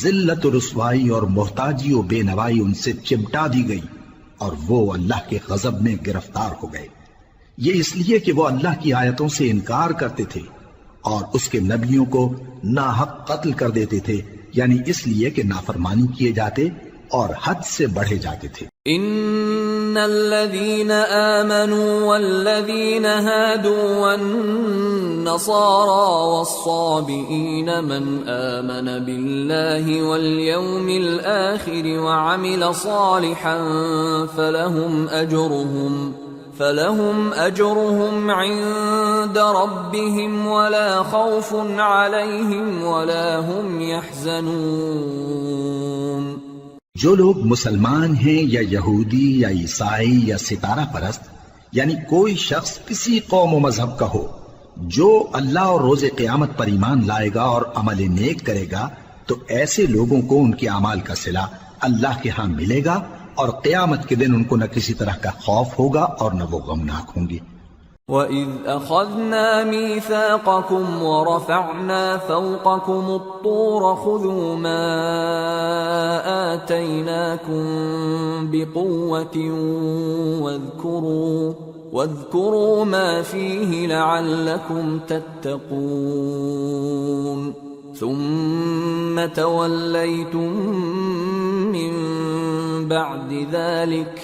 ذلت و رسوائی اور محتاجی و بے نوائی ان سے چمٹا دی گئی اور وہ اللہ کے غضب میں گرفتار ہو گئے، یہ اس لیے کہ وہ اللہ کی آیتوں سے انکار کرتے تھے اور اس کے نبیوں کو ناحق قتل کر دیتے تھے، یعنی اس لیے کہ نافرمانی کیے جاتے اور حد سے بڑھے جاتے تھے۔ ان الذين آمنوا والذين هادوا والنصارى والصابئين من آمن بالله واليوم الآخر وعمل صالحا فلهم أجرهم عند ربهم ولا خوف عليهم ولا هم يحزنون۔ جو لوگ مسلمان ہیں یا یہودی یا عیسائی یا ستارہ پرست، یعنی کوئی شخص کسی قوم و مذہب کا ہو، جو اللہ اور روز قیامت پر ایمان لائے گا اور عمل نیک کرے گا، تو ایسے لوگوں کو ان کے اعمال کا صلہ اللہ کے ہاں ملے گا، اور قیامت کے دن ان کو نہ کسی طرح کا خوف ہوگا اور نہ وہ غمناک ہوں گے۔ وَإِذْ أَخَذْنَا مِيثَاقَكُمْ وَرَفَعْنَا فَوْقَكُمُ الطُّورَ خُذُوا مَا آتَيْنَاكُمْ بِقُوَّةٍ وَاذْكُرُوا مَا فِيهِ لَعَلَّكُمْ تَتَّقُونَ ثُمَّ تَوَلَّيْتُمْ مِنْ بَعْدِ ذَلِكَ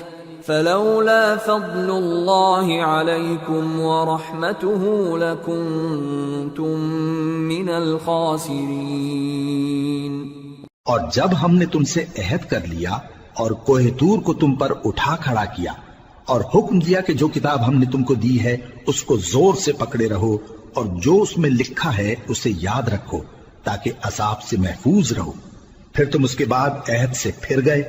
فلولا فضل اللہ علیکم ورحمتہ لکنتم من الخاسرین۔ اور جب ہم نے تم سے عہد کر لیا اور کوہ طور کو تم پر اٹھا کھڑا کیا اور حکم دیا کہ جو کتاب ہم نے تم کو دی ہے اس کو زور سے پکڑے رہو اور جو اس میں لکھا ہے اسے یاد رکھو تاکہ عذاب سے محفوظ رہو، پھر تم اس کے بعد عہد سے پھر گئے،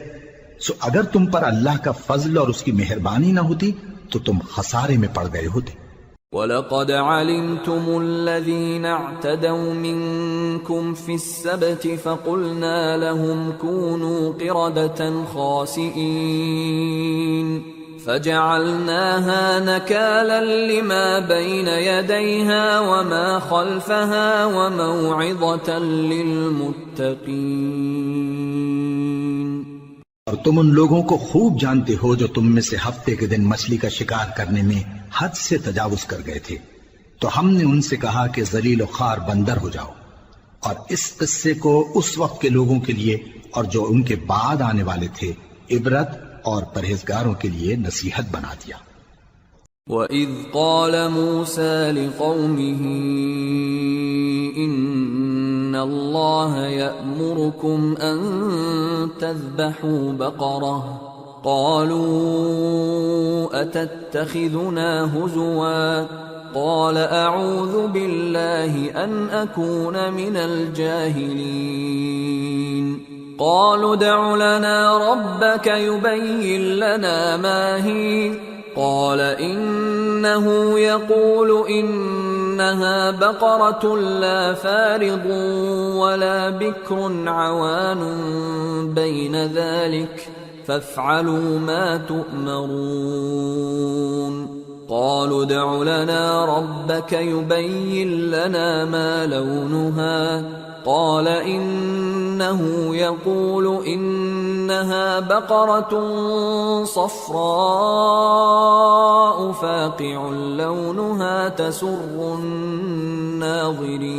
سو اگر تم پر اللہ کا فضل اور اس کی مہربانی نہ ہوتی تو تم خسارے میں پڑ گئے ہوتے۔ وَلَقَدْ عَلِمْتُمُ الَّذِينَ اعْتَدَوْا مِنْكُمْ فِي السَّبْتِ فَقُلْنَا لَهُمْ كُونُوا قِرَدَةً خَاسِئِينَ فَجَعَلْنَاهَا نَكَالًا لِمَا بَيْنَ يَدَيْهَا وَمَا خَلْفَهَا وَمَوْعِظَةً لِلْمُتَّقِينَ۔ اور تم ان لوگوں کو خوب جانتے ہو جو تم میں سے ہفتے کے دن مچھلی کا شکار کرنے میں حد سے تجاوز کر گئے تھے، تو ہم نے ان سے کہا کہ ذلیل و خوار بندر ہو جاؤ، اور اس قصے کو اس وقت کے لوگوں کے لیے اور جو ان کے بعد آنے والے تھے عبرت اور پرہیزگاروں کے لیے نصیحت بنا دیا۔ وَإِذْ قَالَ مُوسَى لِقَوْمِهِ إِنَّ اللَّهَ يَأْمُرُكُمْ أَن تَذْبَحُوا بَقَرَةً قَالُوا أَتَتَّخِذُنَا هُزُوًا قَالَ أَعُوذُ بِاللَّهِ أَنْ أَكُونَ مِنَ الْجَاهِلِينَ قَالُوا ادْعُ لَنَا رَبَّكَ يُبَيِّن لَّنَا مَا هِيَ قال إنه يقول إنها بقرة لا فارض ولا بكر عوان بين ذلك فافعلوا ما تؤمرون قالوا ادع لنا ربك يبين لنا ما لونها قال إنه يقول إنها بقرة صفراء فاقع لونها تسر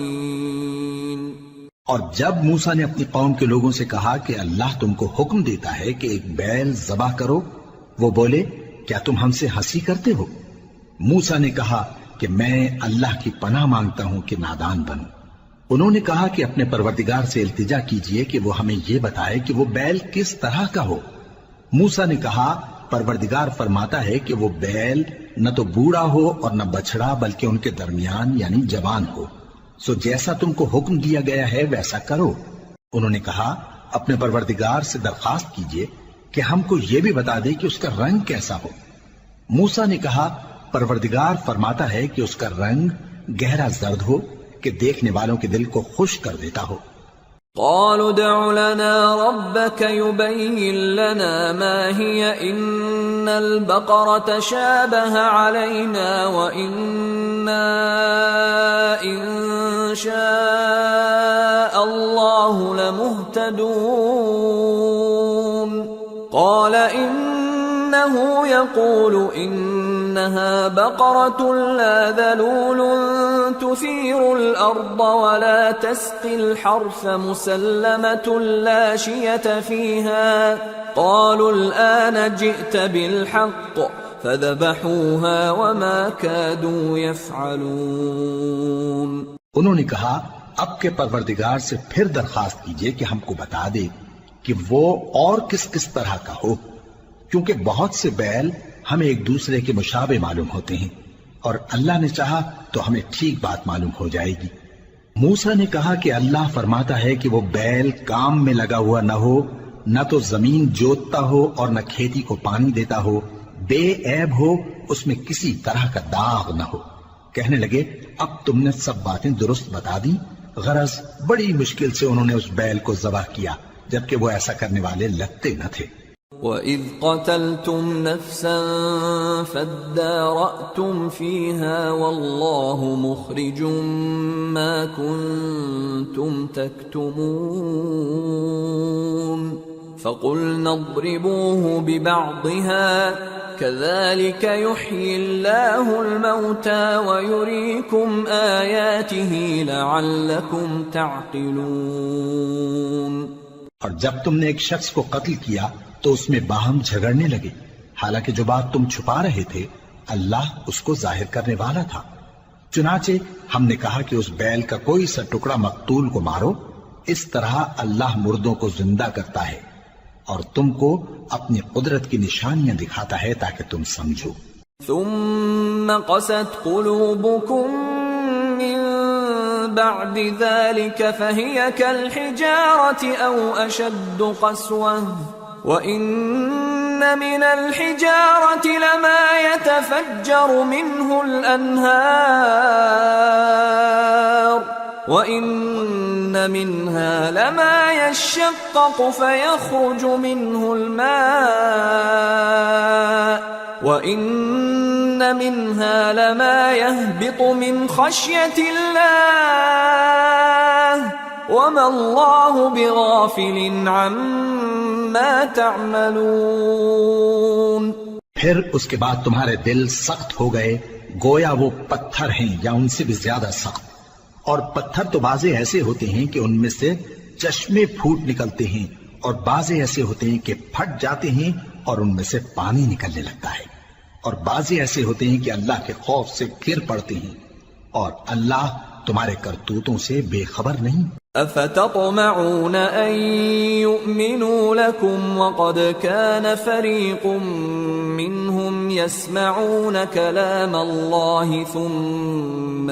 الناظرين۔ اور جب موسیٰ نے اپنی قوم کے لوگوں سے کہا کہ اللہ تم کو حکم دیتا ہے کہ ایک بیل ذبح کرو، وہ بولے کیا تم ہم سے ہنسی کرتے ہو؟ موسیٰ نے کہا کہ میں اللہ کی پناہ مانگتا ہوں کہ نادان بنوں۔ انہوں نے کہا کہ اپنے پروردگار سے التجا کیجئے کہ وہ ہمیں یہ بتائے کہ وہ بیل کس طرح کا ہو۔ موسیٰ نے کہا پروردگار فرماتا ہے کہ وہ بیل نہ تو بوڑھا ہو اور نہ بچڑا بلکہ ان کے درمیان یعنی جوان ہو، سو جیسا تم کو حکم دیا گیا ہے ویسا کرو۔ انہوں نے کہا اپنے پروردگار سے درخواست کیجئے کہ ہم کو یہ بھی بتا دے کہ اس کا رنگ کیسا ہو۔ موسیٰ نے کہا پروردگار فرماتا ہے کہ اس کا رنگ گہرا زرد ہو کہ دیکھنے والوں کے دل کو خوش کر دیتا ہو۔ قالوا ادع لنا ربك يبين لنا ما هي إن البقرة شابه علينا وإنا إن شاء الله لمهتدون قال إنه يقول إنها بقرة لا ذلول تثير الأرض ولا تسقي الحرث مسلمة لا شية فيها قالوا الآن جئت بالحق فذبحوها وما كادوا يفعلون۔ انہوں نے کہا اب کے پروردگار سے پھر درخواست کیجئے کہ ہم کو بتا دے کہ وہ اور کس کس طرح کا ہو، کیونکہ بہت سے بیل ہمیں ایک دوسرے کے مشابہ معلوم ہوتے ہیں، اور اللہ نے چاہا تو ہمیں ٹھیک بات معلوم ہو جائے گی۔ موسیٰ نے کہا کہ اللہ فرماتا ہے کہ وہ بیل کام میں لگا ہوا نہ ہو، نہ تو زمین جوتتا ہو اور نہ کھیتی کو پانی دیتا ہو، بے عیب ہو، اس میں کسی طرح کا داغ نہ ہو۔ کہنے لگے اب تم نے سب باتیں درست بتا دی، غرض بڑی مشکل سے انہوں نے اس بیل کو ذبح کیا، جبکہ وہ ایسا کرنے والے لگتے نہ تھے۔ وَإِذْ قَتَلْتُمْ نَفْسًا فَادَّارَأْتُمْ فِيهَا وَاللَّهُ مُخْرِجٌ مَا كُنْتُمْ تَكْتُمُونَ فَقُلْنَا اضْرِبُوهُ بِبَعْضِهَا كَذَلِكَ يُحْيِي اللَّهُ الْمَوْتَى وَيُرِيكُمْ آيَاتِهِ لَعَلَّكُمْ تَعْقِلُونَ۔ اور جب تم نے ایک شخص کو قتل کیا تو اس میں باہم جھگڑنے لگے، حالانکہ جو بات تم چھپا رہے تھے اللہ اس کو ظاہر کرنے والا تھا۔ چنانچہ ہم نے کہا کہ اس بیل کا کوئی سا ٹکڑا مقتول کو مارو، اس طرح اللہ مردوں کو زندہ کرتا ہے اور تم کو اپنی قدرت کی نشانیاں دکھاتا ہے تاکہ تم سمجھو۔ ثم قست قلوبكم من بعد ذلك فهي كالحجارة أو أشد قسوة وإن من الحجارة لما يتفجر منه الأنهار وَإِنَّ مِنْهَا لَمَا يَشَّقَّقُ فَيَخْرُجُ مِنْهُ الْمَاءُ وَإِنَّ مِنْهَا لَمَا يَهْبِطُ مِنْ خَشْيَةِ اللَّهِ وَمَا اللَّهُ بِغَافِلٍ عَمَّا تَعْمَلُونَ۔ پھر اس کے بعد تمہارے دل سخت ہو گئے گویا وہ پتھر ہیں یا ان سے بھی زیادہ سخت، اور پتھر تو بعضے ایسے ہوتے ہیں کہ ان میں سے چشمے پھوٹ نکلتے ہیں، اور بعضے ایسے ہوتے ہیں کہ پھٹ جاتے ہیں اور ان میں سے پانی نکلنے لگتا ہے، اور بعضے ایسے ہوتے ہیں کہ اللہ کے خوف سے گر پڑتے ہیں، اور اللہ تمہارے کرتوتوں سے بے خبر نہیں۔ أفتطمعون أن يؤمنوا لكم وقد كان فريق منهم يسمعون كلام الله ثم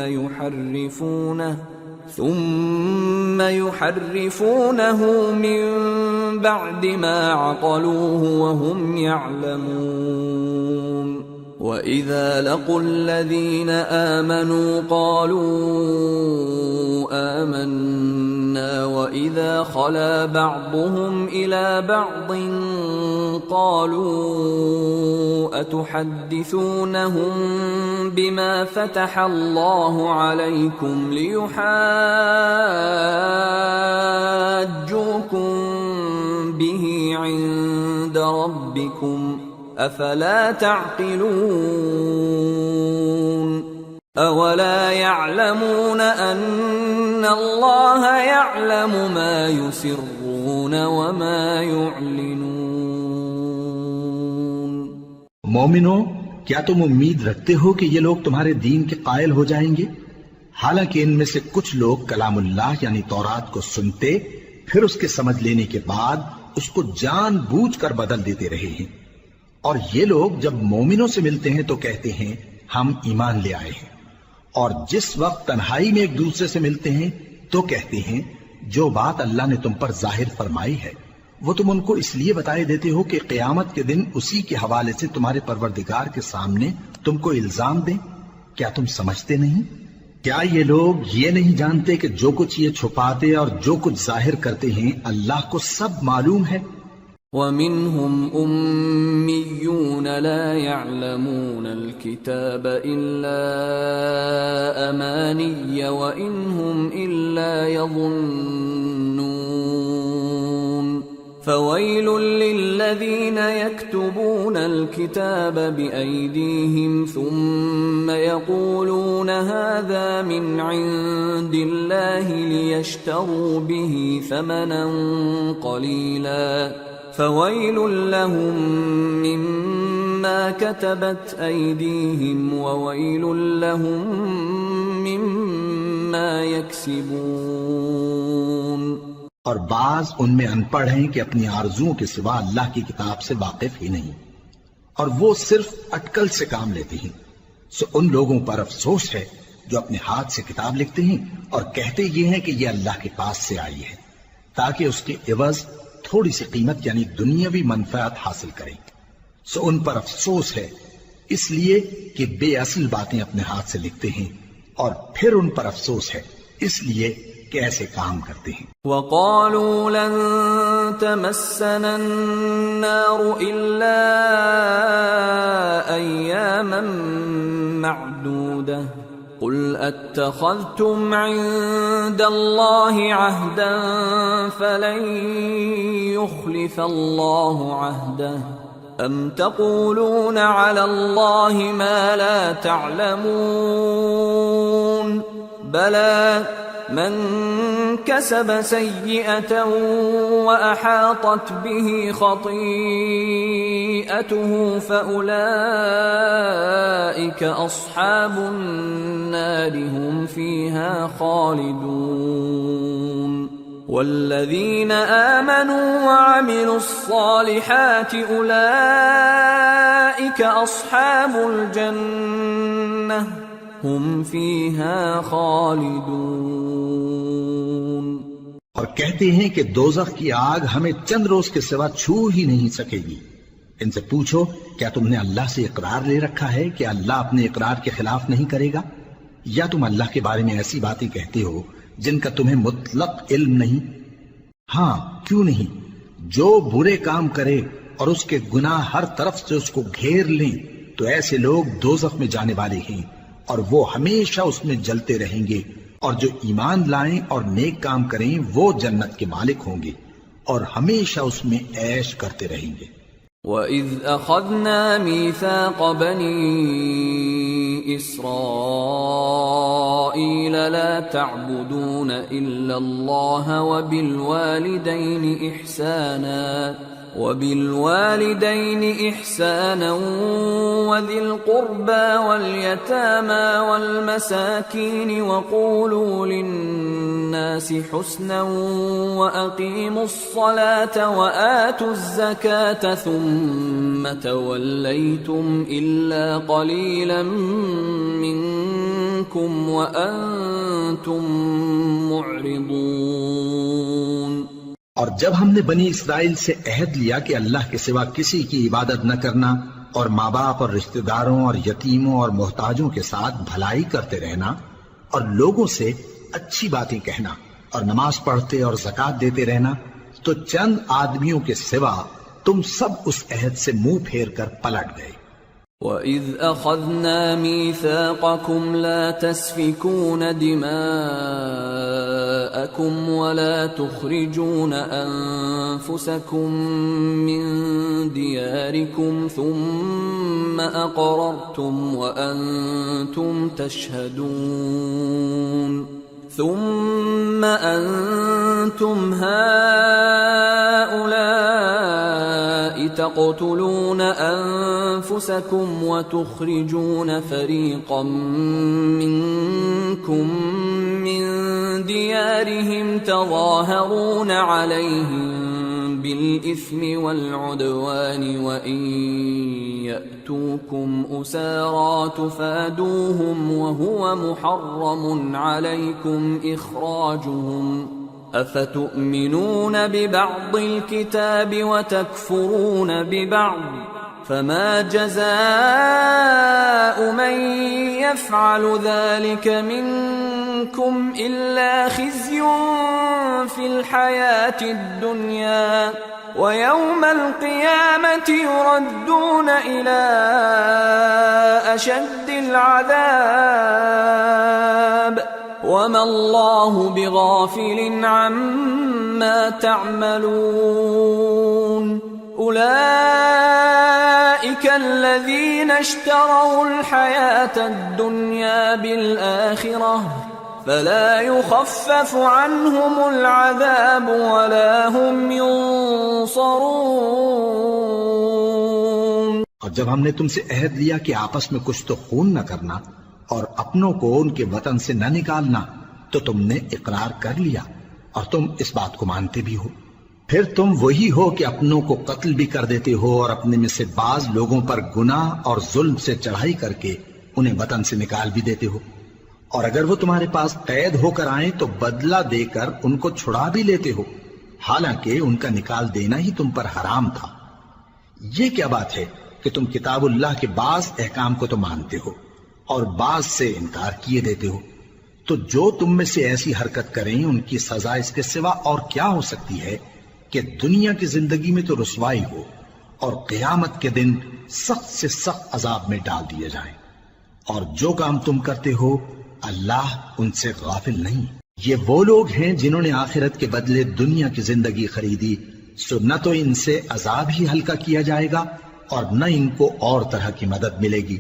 يحرفونه من بعد ما عقلوه وهم يعلمون وَإِذَا لَقُوا الَّذِينَ آمَنُوا قَالُوا آمَنَّا وَإِذَا خَلَا بَعْضُهُمْ إِلَى بَعْضٍ قَالُوا أَتُحَدِّثُونَهُم بِمَا فَتَحَ اللَّهُ عَلَيْكُمْ لِيُحَاجُّوكُم بِهِ عِندَ رَبِّكُمْ افلا تعقلون اولا يعلمون ان الله يعلم ما يسرون وما يعلنون۔ مومنو، کیا تم امید رکھتے ہو کہ یہ لوگ تمہارے دین کے قائل ہو جائیں گے؟ حالانکہ ان میں سے کچھ لوگ کلام اللہ یعنی تورات کو سنتے پھر اس کے سمجھ لینے کے بعد اس کو جان بوجھ کر بدل دیتے رہے ہیں، اور یہ لوگ جب مومنوں سے ملتے ہیں تو کہتے ہیں ہم ایمان لے آئے ہیں، اور جس وقت تنہائی میں ایک دوسرے سے ملتے ہیں تو کہتے ہیں جو بات اللہ نے تم پر ظاہر فرمائی ہے وہ تم ان کو اس لیے بتائے دیتے ہو کہ قیامت کے دن اسی کے حوالے سے تمہارے پروردگار کے سامنے تم کو الزام دیں۔ کیا تم سمجھتے نہیں؟ کیا یہ لوگ یہ نہیں جانتے کہ جو کچھ یہ چھپاتے اور جو کچھ ظاہر کرتے ہیں اللہ کو سب معلوم ہے؟ وَمِنْهُمْ أُمِّيُّونَ لَا يَعْلَمُونَ الْكِتَابَ إِلَّا أَمَانِيَّ وَإِنْ هُمْ إِلَّا يَظُنُّونَ فَوَيْلٌ لِلَّذِينَ الذين يكتبون الكتاب بأيديهم ثم يقولون هذا من عند الله ليشتروا به ثمنا قليلا فويل لهم مما كتبت أيديهم وويل لهم مما يكسبون۔ اور بعض ان میں ان پڑھ ہیں کہ اپنی آرزوؤں کے سوا اللہ کی کتاب سے واقف ہی نہیں، اور وہ صرف اٹکل سے کام لیتے ہیں، سو ان لوگوں پر افسوس ہے جو اپنے ہاتھ سے کتاب لکھتے ہیں اور کہتے یہ ہیں کہ یہ اللہ کے پاس سے آئی ہے تاکہ اس کے عوض تھوڑی سی قیمت یعنی دنیاوی منفعت حاصل کریں، سو ان پر افسوس ہے اس لیے کہ بے اصل باتیں اپنے ہاتھ سے لکھتے ہیں، اور پھر ان پر افسوس ہے اس لیے کہ ایسے کام کرتے ہیں۔ وَقَالُوا لَن تَمَسَّنَا النَّارُ إِلَّا أَيَّامًا مَّعْدُودَةً قُلْ أَتَّخَذْتُمْ عِندَ اللَّهِ عَهْدًا فَلَن يُخْلِفَ اللَّهُ عَهْدَهُ أَمْ تَقُولُونَ عَلَى اللَّهِ مَا لَا تَعْلَمُونَ بَلَى من كسب سيئة وأحاطت به خطيئته فأولئك أصحاب النار هم فيها خالدون والذين آمنوا وعملوا الصالحات أولئك أصحاب الجنة ہم فیہا خالدون۔ اور کہتے ہیں کہ دوزخ کی آگ ہمیں چند روز کے سوا چھو ہی نہیں سکے گی۔ ان سے پوچھو کیا تم نے اللہ سے اقرار لے رکھا ہے کہ اللہ اپنے اقرار کے خلاف نہیں کرے گا، یا تم اللہ کے بارے میں ایسی باتیں کہتے ہو جن کا تمہیں مطلق علم نہیں؟ ہاں کیوں نہیں، جو برے کام کرے اور اس کے گناہ ہر طرف سے اس کو گھیر لیں تو ایسے لوگ دوزخ میں جانے والے ہیں اور وہ ہمیشہ اس میں جلتے رہیں گے، اور جو ایمان لائیں اور نیک کام کریں وہ جنت کے مالک ہوں گے اور ہمیشہ اس میں عیش کرتے رہیں گے۔ وَإِذْ أَخَذْنَا مِيثَاقَ بَنِي إِسْرَائِيلَ لَا تَعْبُدُونَ إِلَّا اللَّهَ وَبِالْوَالِدَيْنِ إِحْسَانًا وَذِي الْقُرْبَى وَالْيَتَامَى وَالْمَسَاكِينِ وَقُولُوا لِلنَّاسِ حُسْنًا وَأَقِيمُوا الصَّلَاةَ وَآتُوا الزَّكَاةَ ثُمَّ تَوَلَّيْتُمْ إِلَّا قَلِيلًا مِّنكُمْ وَأَنتُمْ مُعْرِضُونَ۔ اور جب ہم نے بنی اسرائیل سے عہد لیا کہ اللہ کے سوا کسی کی عبادت نہ کرنا اور ماں باپ اور رشتہ داروں اور یتیموں اور محتاجوں کے ساتھ بھلائی کرتے رہنا اور لوگوں سے اچھی باتیں کہنا اور نماز پڑھتے اور زکوٰۃ دیتے رہنا، تو چند آدمیوں کے سوا تم سب اس عہد سے منہ پھیر کر پلٹ گئے۔ وَإِذْ أَخَذْنَا مِيثَاقَكُمْ لَا تَسْفِكُونَ دِمَاءَكُمْ وَلَا تُخْرِجُونَ أَنفُسَكُمْ مِنْ دِيَارِكُمْ ثُمَّ أَقْرَرْتُمْ وَأَنْتُمْ تَشْهَدُونَ ثُمَّ أَنْتُمْ هَؤُلَاءِ تَقْتُلُونَ أَنفُسَكُمْ وَتُخْرِجُونَ فَرِيقًا مِّنكُمْ مِنْ دِيَارِهِمْ تَظَاهَرُونَ عَلَيْهِمْ بِالْإِثْمِ وَالْعُدْوَانِ وَإِنْ يَأْتُوكُمْ أُسَارَى تُفَادُوهُمْ وَهُوَ مُحَرَّمٌ عَلَيْكُمْ إِخْرَاجُهُمْ أَفَتُؤْمِنُونَ بِبَعْضِ الْكِتَابِ وَتَكْفُرُونَ بِبَعْضٍ فَمَا جَزَاءُ مَنْ يَفْعَلُ ذَلِكَ مِنْكُمْ إِلَّا خِزْيٌ فِي الْحَيَاةِ الدُّنْيَا وَيَوْمَ الْقِيَامَةِ يُرَدُّونَ إِلَى أَشَدِّ الْعَذَابِ وَمَا اللَّهُ بِغَافِلٍ عَمَّا تَعْمَلُونَ۔ أولئك الذين اشتروا الحياة الدنيا بالآخرة فلا يخفف عنهم العذاب ولا هم ينصرون۔ اور جب ہم نے تم سے عہد لیا کہ آپس میں کچھ تو خون نہ کرنا اور اپنوں کو ان کے وطن سے نہ نکالنا، تو تم نے اقرار کر لیا اور تم اس بات کو مانتے بھی ہو۔ پھر تم وہی ہو کہ اپنوں کو قتل بھی کر دیتے ہو اور اپنے میں سے بعض لوگوں پر گناہ اور ظلم سے چڑھائی کر کے انہیں وطن سے نکال بھی دیتے ہو، اور اگر وہ تمہارے پاس قید ہو کر آئیں تو بدلہ دے کر ان کو چھڑا بھی لیتے ہو، حالانکہ ان کا نکال دینا ہی تم پر حرام تھا۔ یہ کیا بات ہے کہ تم کتاب اللہ کے بعض احکام کو تو مانتے ہو اور بعض سے انکار کیے دیتے ہو؟ تو جو تم میں سے ایسی حرکت کریں ان کی سزا اس کے سوا اور کیا ہو سکتی ہے کہ دنیا کی زندگی میں تو رسوائی ہو اور قیامت کے دن سخت سے سخت عذاب میں ڈال دیے جائیں۔ اور جو کام تم کرتے ہو اللہ ان سے غافل نہیں۔ یہ وہ لوگ ہیں جنہوں نے آخرت کے بدلے دنیا کی زندگی خریدی، سو نہ تو ان سے عذاب ہی ہلکا کیا جائے گا اور نہ ان کو اور طرح کی مدد ملے گی۔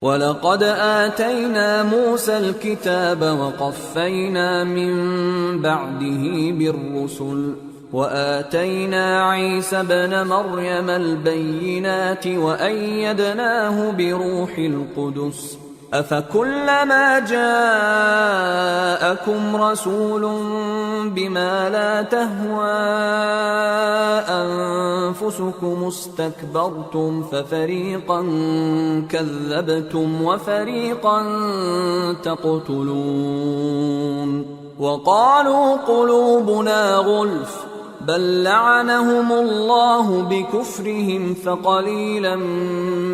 وَلَقَدْ آتَيْنَا مُوسَى الْكِتَابَ وَقَفَّيْنَا مِن بَعْدِهِ بِالرُّسُلِ وَآتَيْنَا عِيسَى ابْنَ مَرْيَمَ الْبَيِّنَاتِ وَأَيَّدْنَاهُ بِرُوحِ الْقُدُسِ أَفَكُلَّمَا جَاءَكُمْ رَسُولٌ بِمَا لَا تَهْوَى أَنفُسُكُمُ اسْتَكْبَرْتُمْ فَفَرِيقًا كَذَّبْتُمْ وَفَرِيقًا تَقْتُلُونَ وَقَالُوا قُلُوبُنَا غُلْفٌ بَل لَّعَنَهُمُ اللَّهُ بِكُفْرِهِمْ فَقَلِيلًا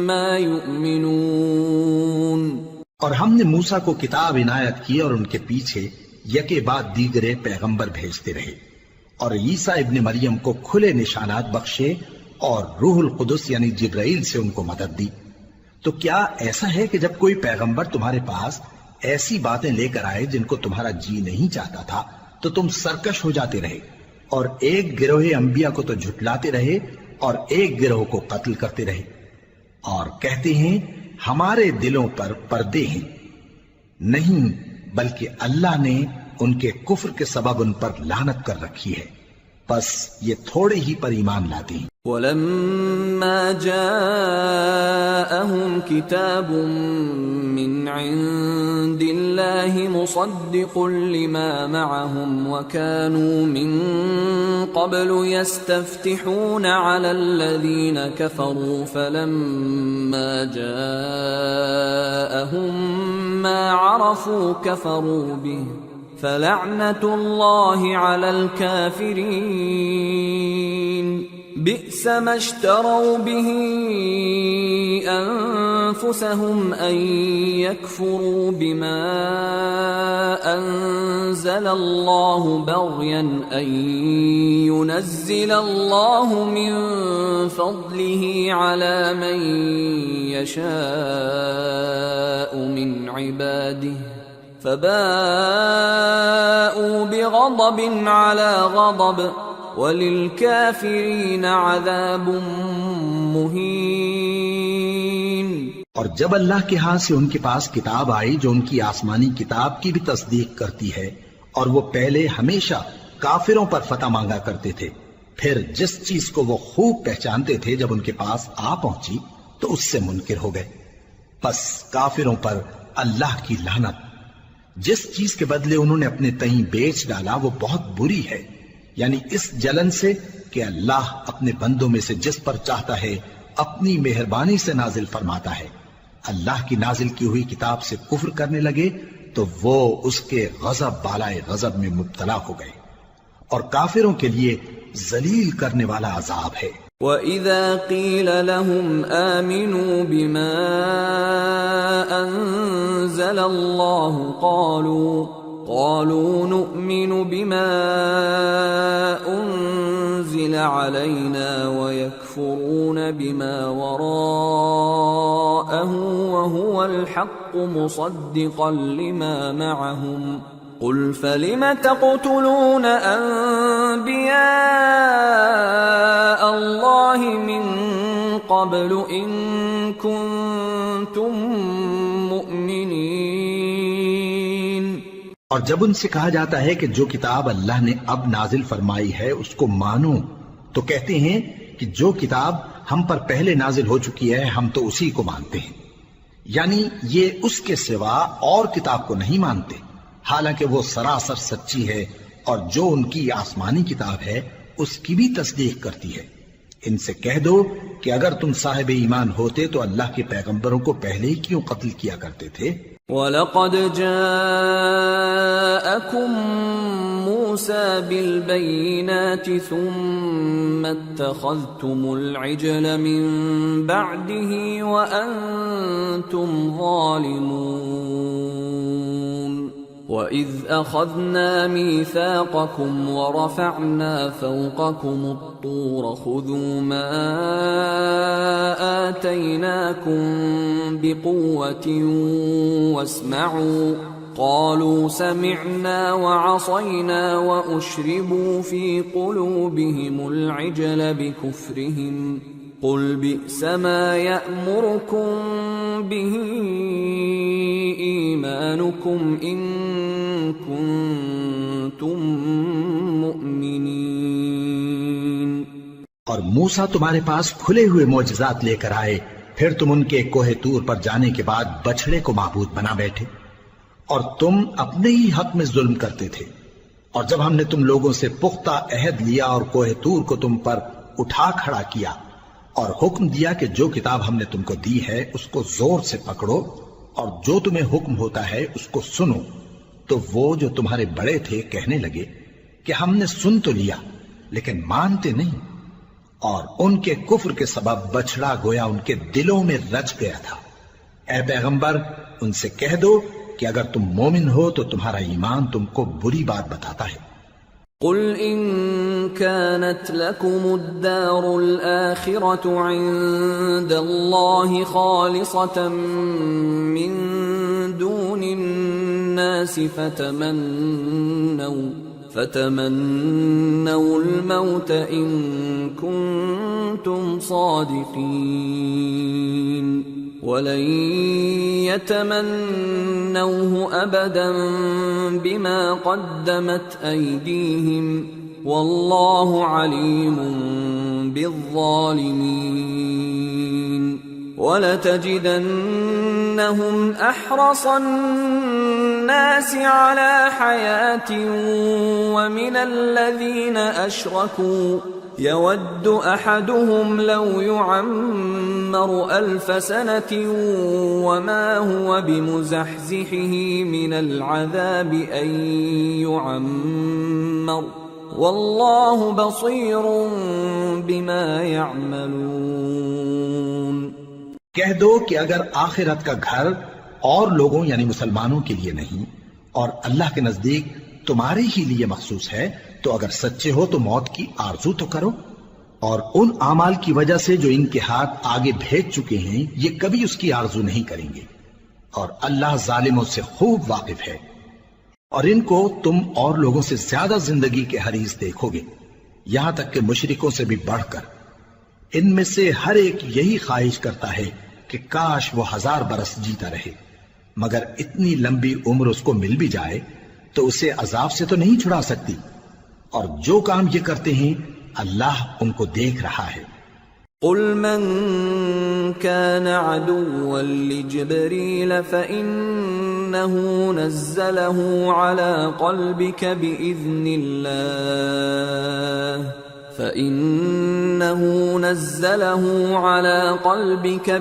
مَّا يُؤْمِنُونَ۔ اور ہم نے موسیٰ کو کتاب عنایت کی اور ان کے پیچھے یکے بعد دیگرے پیغمبر بھیجتے رہے، اور عیسیٰ ابن مریم کو کھلے نشانات بخشے اور روح القدس یعنی جبرائیل سے ان کو مدد دی۔ تو کیا ایسا ہے کہ جب کوئی پیغمبر تمہارے پاس ایسی باتیں لے کر آئے جن کو تمہارا جی نہیں چاہتا تھا تو تم سرکش ہو جاتے رہے، اور ایک گروہ انبیاء کو تو جھٹلاتے رہے اور ایک گروہ کو قتل کرتے رہے، اور کہتے ہیں ہمارے دلوں پر پردے ہیں؟ نہیں، بلکہ اللہ نے ان کے کفر کے سبب ان پر لعنت کر رکھی ہے، بس یہ تھوڑے ہی پر ایمان لاتے ہیں۔ وَلَمَّا جَاءَهُمْ كِتَابٌ مِّنْ عِندِ اللَّهِ مُصَدِّقٌ لِّمَا مَعَهُمْ وَكَانُوا مِن قَبْلُ يَسْتَفْتِحُونَ عَلَى الَّذِينَ كَفَرُوا فَلَمَّا جَاءَهُم مَّا عَرَفُوا كَفَرُوا بِهِ فَلَعْنَةُ اللَّهِ عَلَى الْكَافِرِينَ بئس ما اشتروا به أنفسهم أن يكفروا بما أنزل الله بغيا أن ينزل الله من فضله على من يشاء من عباده فباءوا بغضب على غضب وَلِلْكَافِرِينَ عَذَابٌ مُّهِينٌ۔ اور جب اللہ کے ہاں سے ان کے پاس کتاب آئی جو ان کی آسمانی کتاب کی بھی تصدیق کرتی ہے، اور وہ پہلے ہمیشہ کافروں پر فتح مانگا کرتے تھے، پھر جس چیز کو وہ خوب پہچانتے تھے جب ان کے پاس آ پہنچی تو اس سے منکر ہو گئے، پس کافروں پر اللہ کی لعنت۔ جس چیز کے بدلے انہوں نے اپنے تئیں بیچ ڈالا وہ بہت بری ہے، یعنی اس جلن سے کہ اللہ اپنے بندوں میں سے جس پر چاہتا ہے اپنی مہربانی سے نازل فرماتا ہے۔ اللہ کی نازل کی ہوئی کتاب سے کفر کرنے لگے تو وہ اس کے غضب بالائے غضب میں مبتلا ہو گئے، اور کافروں کے لیے ذلیل کرنے والا عذاب ہے۔ وَإِذَا قِيلَ لَهُمْ آمِنُوا بِمَا أَنزَلَ اللَّهُ قالوا نؤمن بما أنزل علينا ويكفرون بما وراءه وهو الحق مصدقا لما معهم قل فلم تقتلون انبیاء اللہ من قبل ان کنتم مؤمنین. اور جب ان سے کہا جاتا ہے کہ جو کتاب اللہ نے اب نازل فرمائی ہے اس کو مانو، تو کہتے ہیں کہ جو کتاب ہم پر پہلے نازل ہو چکی ہے ہم تو اسی کو مانتے ہیں. یعنی یہ اس کے سوا اور کتاب کو نہیں مانتے، حالانکہ وہ سراسر سچی ہے، اور جو ان کی آسمانی کتاب ہے اس کی بھی تصدیق کرتی ہے. ان سے کہہ دو کہ اگر تم صاحب ایمان ہوتے تو اللہ کے پیغمبروں کو پہلے ہی کیوں قتل کیا کرتے تھے؟ وَلَقَدْ جَاءَكُمْ مُوسَى بِالْبَيِّنَاتِ ثُمَّ اتَّخَذْتُمُ الْعِجْلَ مِنْ بَعْدِهِ وَأَنْتُمْ ظَالِمُونَ. وَإِذْ أَخَذْنَا مِيثَاقَكُمْ وَرَفَعْنَا فَوْقَكُمُ الطُّورَ خُذُوا مَا آتَيْنَاكُمْ بِقُوَّةٍ وَاسْمَعُوا قَالُوا سَمِعْنَا وَعَصَيْنَا وَأُشْرِبُوا فِي قُلُوبِهِمُ الْعِجْلَ بِكُفْرِهِمْ قُلْ بِئْسَ مَا يَأْمُرُكُمْ بِهِ إِيمَانُكُمْ إِن كُنتُم مُّؤْمِنِينَ. اور موسیٰ تمہارے پاس کھلے ہوئے معجزات لے کر آئے، پھر تم ان کے کوہ طور پر جانے کے بعد بچڑے کو معبود بنا بیٹھے، اور تم اپنے ہی حق میں ظلم کرتے تھے. اور جب ہم نے تم لوگوں سے پختہ عہد لیا اور کوہ طور کو تم پر اٹھا کھڑا کیا اور حکم دیا کہ جو کتاب ہم نے تم کو دی ہے اس کو زور سے پکڑو اور جو تمہیں حکم ہوتا ہے اس کو سنو، تو وہ جو تمہارے بڑے تھے کہنے لگے کہ ہم نے سن تو لیا لیکن مانتے نہیں، اور ان کے کفر کے سبب بچڑا گویا ان کے دلوں میں رچ گیا تھا. اے پیغمبر ان سے کہہ دو کہ اگر تم مومن ہو تو تمہارا ایمان تم کو بری بات بتاتا ہے. قل ان كانت لكم الدار الآخرة عند الله خالصة من دون الناس فتمنوا الموت إن كنتم صادقين ولن يتمنوه أبدا بما قدمت أيديهم والله عليم بالظالمين. ولتجدنهم أحرص الناس على حياة ومن الذين أشركوا يود أحدهم لو يعمر 1000 سنة وما هو بمزحزحه من العذاب أن يعمر والله بصير بما يعملون. کہہ دو کہ اگر آخرت کا گھر اور لوگوں یعنی مسلمانوں کے لیے نہیں اور اللہ کے نزدیک تمہارے ہی لیے مخصوص ہے تو اگر سچے ہو تو موت کی آرزو تو کرو، اور ان اعمال کی وجہ سے جو ان کے ہاتھ آگے بھیج چکے ہیں یہ کبھی اس کی آرزو نہیں کریں گے، اور اللہ ظالموں سے خوب واقف ہے. اور ان کو تم اور لوگوں سے زیادہ زندگی کے حریص دیکھو گے، یہاں تک کہ مشرکوں سے بھی بڑھ کر. ان میں سے ہر ایک یہی خواہش کرتا ہے کہ کاش وہ 1000 برس جیتا رہے، مگر اتنی لمبی عمر اس کو مل بھی جائے تو اسے عذاب سے تو نہیں چھڑا سکتی، اور جو کام یہ کرتے ہیں اللہ ان کو دیکھ رہا ہے. قل من كان عدوا لجبريل فإنه نزله على قلبك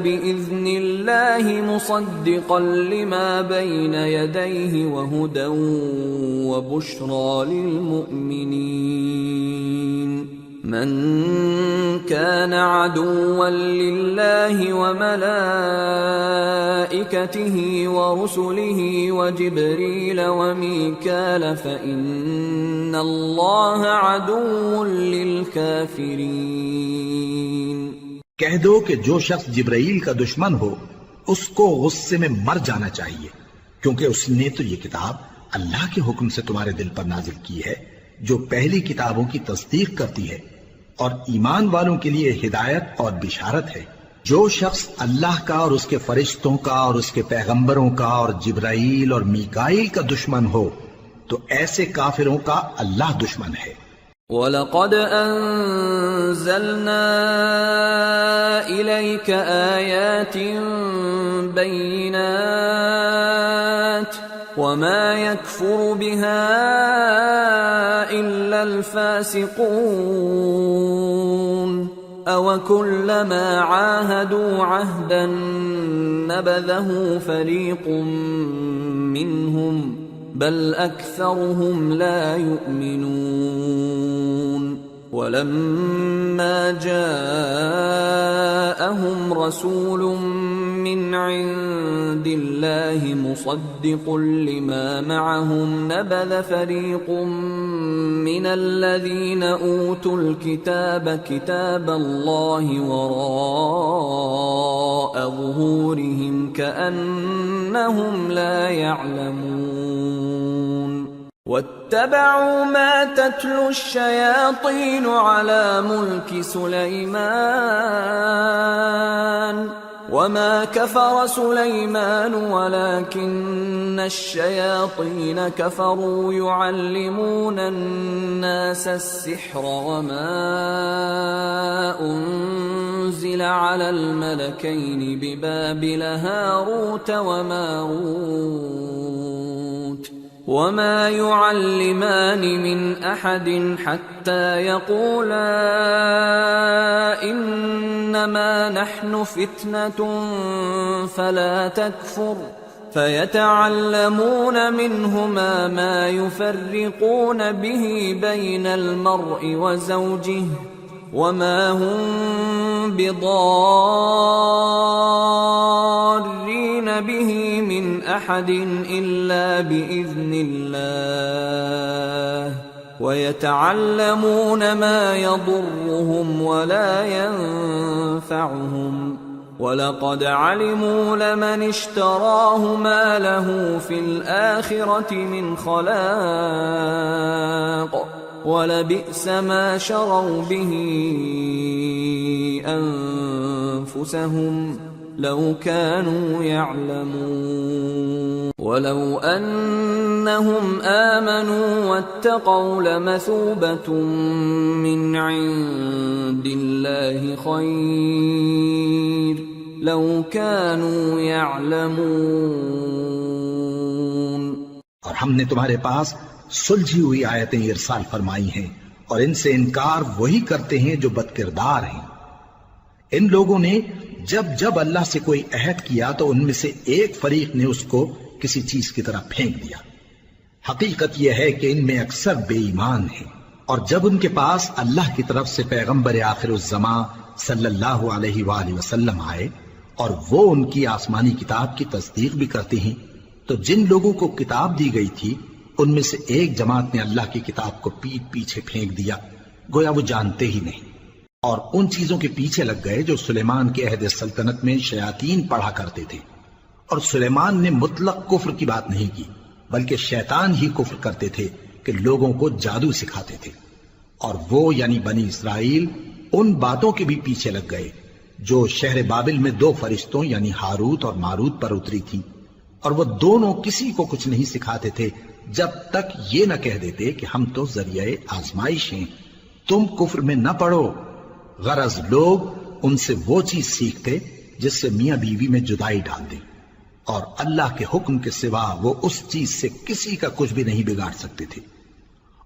بإذن الله مصدقا لما بين يديه وهدى وبشرى للمؤمنين. من كان عدوا لله وملائكته ورسله وجبريل وميكال فإن الله عدو للكافرين. کہہ دو کہ جو شخص جبرائیل کا دشمن ہو اس کو غصے میں مر جانا چاہیے، کیونکہ اس نے تو یہ کتاب اللہ کے حکم سے تمہارے دل پر نازل کی ہے جو پہلی کتابوں کی تصدیق کرتی ہے اور ایمان والوں کے لیے ہدایت اور بشارت ہے۔ جو شخص اللہ کا اور اس کے فرشتوں کا اور اس کے پیغمبروں کا اور جبرائیل اور میکائیل کا دشمن ہو تو ایسے کافروں کا اللہ دشمن ہے۔ وَلَقَدْ أَنزَلْنَا إِلَيْكَ آيَاتٍ بَيِّنَاتٍ وَمَا يَكْفُرُ بِهَا إِلَّا الْفَاسِقُونَ أَوَكُلَّمَا عَاهَدُوا عَهْدًا نَبَذَهُ فَرِيقٌ مِّنْهُمْ بل أكثرهم لا يؤمنون ولما جاءهم رسول من عند الله مصدق لما معهم نبذ فريق من الذين أوتوا الكتاب كتاب الله وراء ظهورهم كأنهم لا يعلمون واتبعوا ما تتلو الشياطين على ملك سليمان وما كفر سليمان ولكن الشياطين كفروا يعلمون الناس السحر وما أنزل على الملكين ببابل هاروت وماروت وما يعلمان من أحد حتى يقولا إنما نحن فتنة فلا تكفر فيتعلمون منهما ما يفرقون به بين المرء وزوجه وما هم بضارين به من أحد إلا بإذن الله ويتعلمون ما يضرهم ولا ينفعهم وَلَقَدْ عَلِمُوا لَمَنِ اشْتَرَاهُ مَا لَهُ فِي الْآخِرَةِ مِنْ خَلَاقٍ وَلَبِئْسَ مَا شَرَوْا بِهِ أَنفُسَهُمْ لَوْ كَانُوا يَعْلَمُونَ وَلَوْ أَنَّهُمْ آمَنُوا وَاتَّقَوْا لَمَثُوبَةٌ مِّنْ عِندِ اللَّهِ خَيْرٌ لَوْ كَانُوا يَعْلَمُونَ۔ اور ہم نے تمہارے پاس سلجھی ہوئی آیتیں ارسال فرمائی ہیں اور ان سے انکار وہی کرتے ہیں جو بدکردار ہیں۔ ان لوگوں نے جب اللہ سے کوئی عہد کیا تو ان میں سے ایک فریق نے اس کو کسی چیز کی طرح پھینک دیا۔ حقیقت یہ ہے کہ ان میں اکثر بے ایمان ہیں، اور جب ان کے پاس اللہ کی طرف سے پیغمبر آخر الزمان صلی اللہ علیہ وآلہ وسلم آئے اور وہ ان کی آسمانی کتاب کی تصدیق بھی کرتے ہیں، تو جن لوگوں کو کتاب دی گئی تھی ان میں سے ایک جماعت نے اللہ کی کتاب کو پیٹ پیچھے پھینک دیا، گویا وہ جانتے ہی نہیں، اور ان چیزوں کے پیچھے لگ گئے جو سلیمان کے عہد سلطنت میں شیاطین پڑھا کرتے تھے۔ اور سلیمان نے مطلق کفر کی بات نہیں کی، بلکہ شیطان ہی کفر کرتے تھے کہ لوگوں کو جادو سکھاتے تھے۔ اور وہ یعنی بنی اسرائیل ان باتوں کے بھی پیچھے لگ گئے جو شہر بابل میں دو فرشتوں یعنی ہاروت اور ماروت پر اتری تھی، اور وہ دونوں کسی کو کچھ نہیں سکھاتے تھے جب تک یہ نہ کہہ دیتے کہ ہم تو ذریعہ آزمائش ہیں، تم کفر میں نہ پڑو۔ غرض لوگ ان سے وہ چیز سیکھتے جس سے میاں بیوی میں جدائی ڈال دے، اور اللہ کے حکم کے سوا وہ اس چیز سے کسی کا کچھ بھی نہیں بگاڑ سکتے تھے،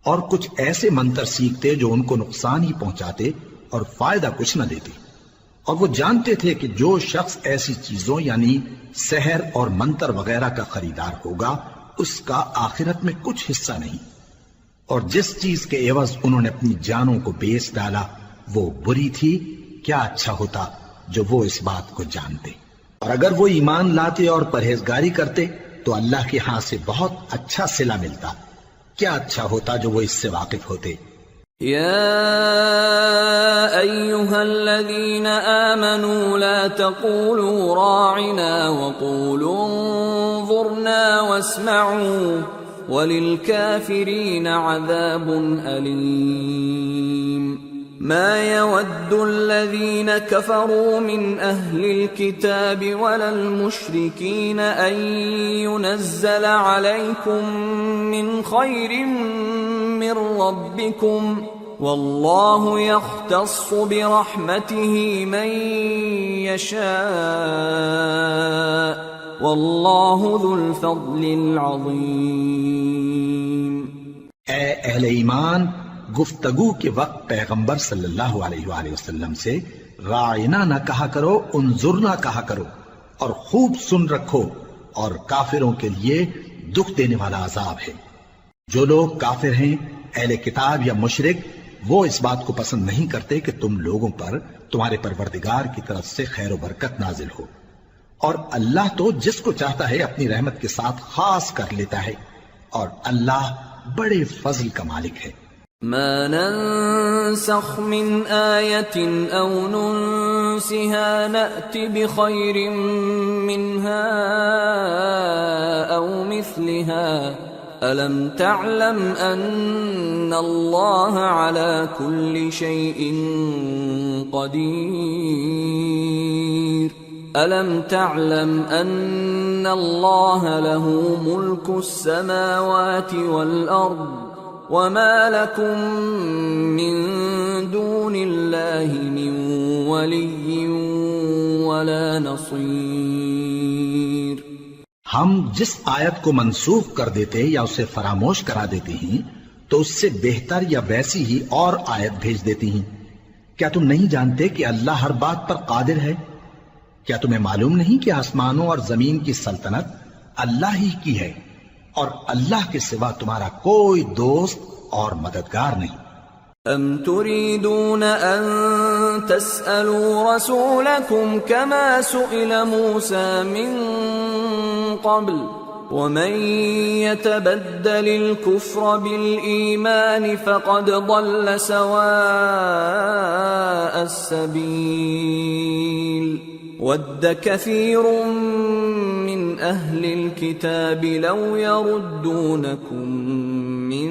اور کچھ ایسے منتر سیکھتے جو ان کو نقصان ہی پہنچاتے اور فائدہ کچھ نہ دیتے۔ اور وہ جانتے تھے کہ جو شخص ایسی چیزوں یعنی سحر اور منتر وغیرہ کا خریدار ہوگا اس کا آخرت میں کچھ حصہ نہیں، اور جس چیز کے عوض انہوں نے اپنی جانوں کو بیچ ڈالا وہ بری تھی، کیا اچھا ہوتا جو وہ اس بات کو جانتے۔ اور اگر وہ ایمان لاتے اور پرہیزگاری کرتے تو اللہ کے ہاں سے بہت اچھا صلہ ملتا، کیا اچھا ہوتا جو وہ اس سے واقف ہوتے۔ يا أيها الذين آمنوا لا تقولوا راعنا وقولوا انظرنا واسمعوا وَلِلْكَافِرِينَ عَذَابٌ أَلِيمٌ مَا يَوَدُّ الَّذِينَ كَفَرُوا مِنْ أَهْلِ الْكِتَابِ وَلَا الْمُشْرِكِينَ أَنْ يُنَزَّلَ عَلَيْكُمْ مِنْ خَيْرٍ مِّنْ رَبِّكُمْ وَاللَّهُ يَخْتَصُّ بِرَحْمَتِهِ مَنْ يَشَاءُ وَاللَّهُ ذُو الْفَضْلِ الْعَظِيمِ۔ اے اہل ایمان، گفتگو کے وقت پیغمبر صلی اللہ علیہ وآلہ وسلم سے رائنا نہ کہا کرو، انظرنا کہا کرو، اور خوب سن رکھو، اور کافروں کے لیے دکھ دینے والا عذاب ہے۔ جو لوگ کافر ہیں، اہل کتاب یا مشرک، وہ اس بات کو پسند نہیں کرتے کہ تم لوگوں پر تمہارے پروردگار کی طرف سے خیر و برکت نازل ہو، اور اللہ تو جس کو چاہتا ہے اپنی رحمت کے ساتھ خاص کر لیتا ہے، اور اللہ بڑے فضل کا مالک ہے۔ ما ننسخ من آية أو ننسها نأت بخير منها أو مثلها ألم تعلم أن الله على كل شيء قدير ألم تعلم أن الله له ملك السماوات والأرض وما لكم من دون الله من ولي ولا نصير۔ ہم جس آیت کو منسوخ کر دیتے یا اسے فراموش کرا دیتے ہیں تو اس سے بہتر یا ویسی ہی اور آیت بھیج دیتی ہیں۔ کیا تم نہیں جانتے کہ اللہ ہر بات پر قادر ہے؟ کیا تمہیں معلوم نہیں کہ آسمانوں اور زمین کی سلطنت اللہ ہی کی ہے، اور اللہ کے سوا تمہارا کوئی دوست اور مددگار نہیں؟ ام تريدون ان تسألوا رسولكم كما سئل موسى من قبل ومن يتبدل الكفر بالإيمان فقد ضل سواء السبيل ود كثير من أهل الكتاب لو يردونكم من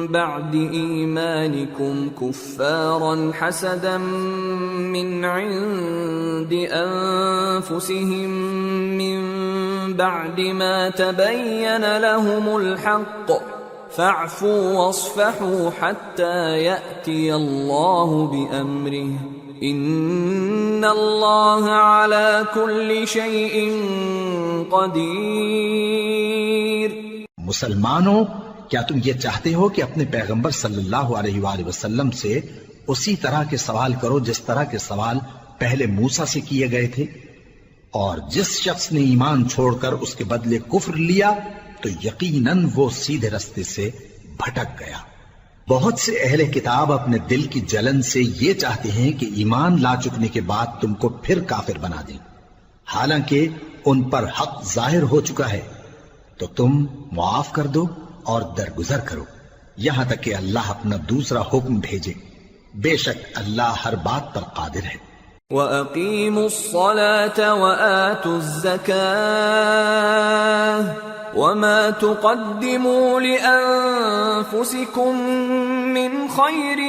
بعد إيمانكم كفارا حسدا من عند أنفسهم من بعد ما تبين لهم الحق فاعفوا واصفحوا حتى يأتي الله بأمره إن الله على كل شيء قدير۔ مسلمانوں، کیا تم یہ چاہتے ہو کہ اپنے پیغمبر صلی اللہ علیہ وآلہ وسلم سے اسی طرح کے سوال کرو جس طرح کے سوال پہلے موسیٰ سے کیے گئے تھے؟ اور جس شخص نے ایمان چھوڑ کر اس کے بدلے کفر لیا تو یقیناً وہ سیدھے رستے سے بھٹک گیا۔ بہت سے اہل کتاب اپنے دل کی جلن سے یہ چاہتے ہیں کہ ایمان لا چکنے کے بعد تم کو پھر کافر بنا دیں، حالانکہ ان پر حق ظاہر ہو چکا ہے۔ تو تم معاف کر دو اور درگزر کرو یہاں تک کہ اللہ اپنا دوسرا حکم بھیجے، بے شک اللہ ہر بات پر قادر ہے۔ وَأَقِيمُوا الصَّلَاةَ وَآتُوا الزَّكَاةَ وَمَا تُقَدِّمُوا لِأَنفُسِكُم مِّنْ خَيْرٍ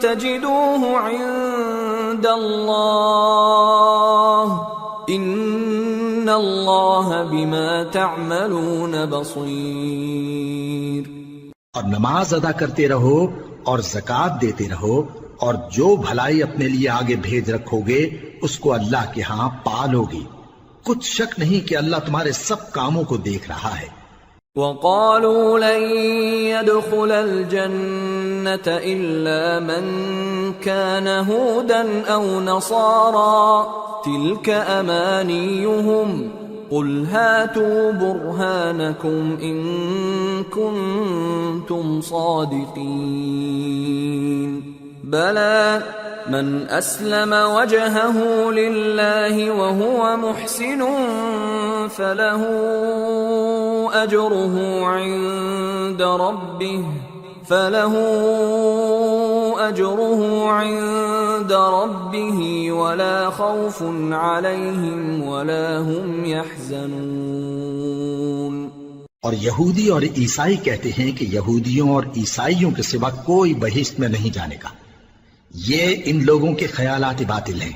تَجِدُوهُ عِندَ اللَّهِ إِنَّ اللَّهَ بِمَا تَعْمَلُونَ بَصِيرٌ۔ اور نماز ادا کرتے رہو اور زکوٰۃ دیتے رہو، اور جو بھلائی اپنے لیے آگے بھیج رکھو گے اس کو اللہ کے ہاں پالو گے۔ کچھ شک نہیں کہ اللہ تمہارے سب کاموں کو دیکھ رہا ہے۔ وَقَالُوا لَن يَدْخُلَ الْجَنَّةَ إِلَّا مَن كَانَ هُودًا أَوْ نَصَارَىٰ تِلْكَ أَمَانِيُّهُمْ قُلْ هَاتُوا بُرْهَانَكُمْ إِن كُنتُمْ صَادِقِينَ بَلَىٰ مَنْ أَسْلَمَ وَجْهَهُ لِلَّهِ وَهُوَ مُحْسِنٌ فَلَهُ أَجْرُهُ عِندَ رَبِّهِ وَلَا خَوْفٌ عَلَيْهِمْ وَلَا هُمْ يَحْزَنُونَ۔ اور یہودی اور عیسائی کہتے ہیں کہ یہودیوں اور عیسائیوں کے سوا کوئی بہشت میں نہیں جانے کا۔ یہ ان لوگوں کے خیالات باطل ہیں۔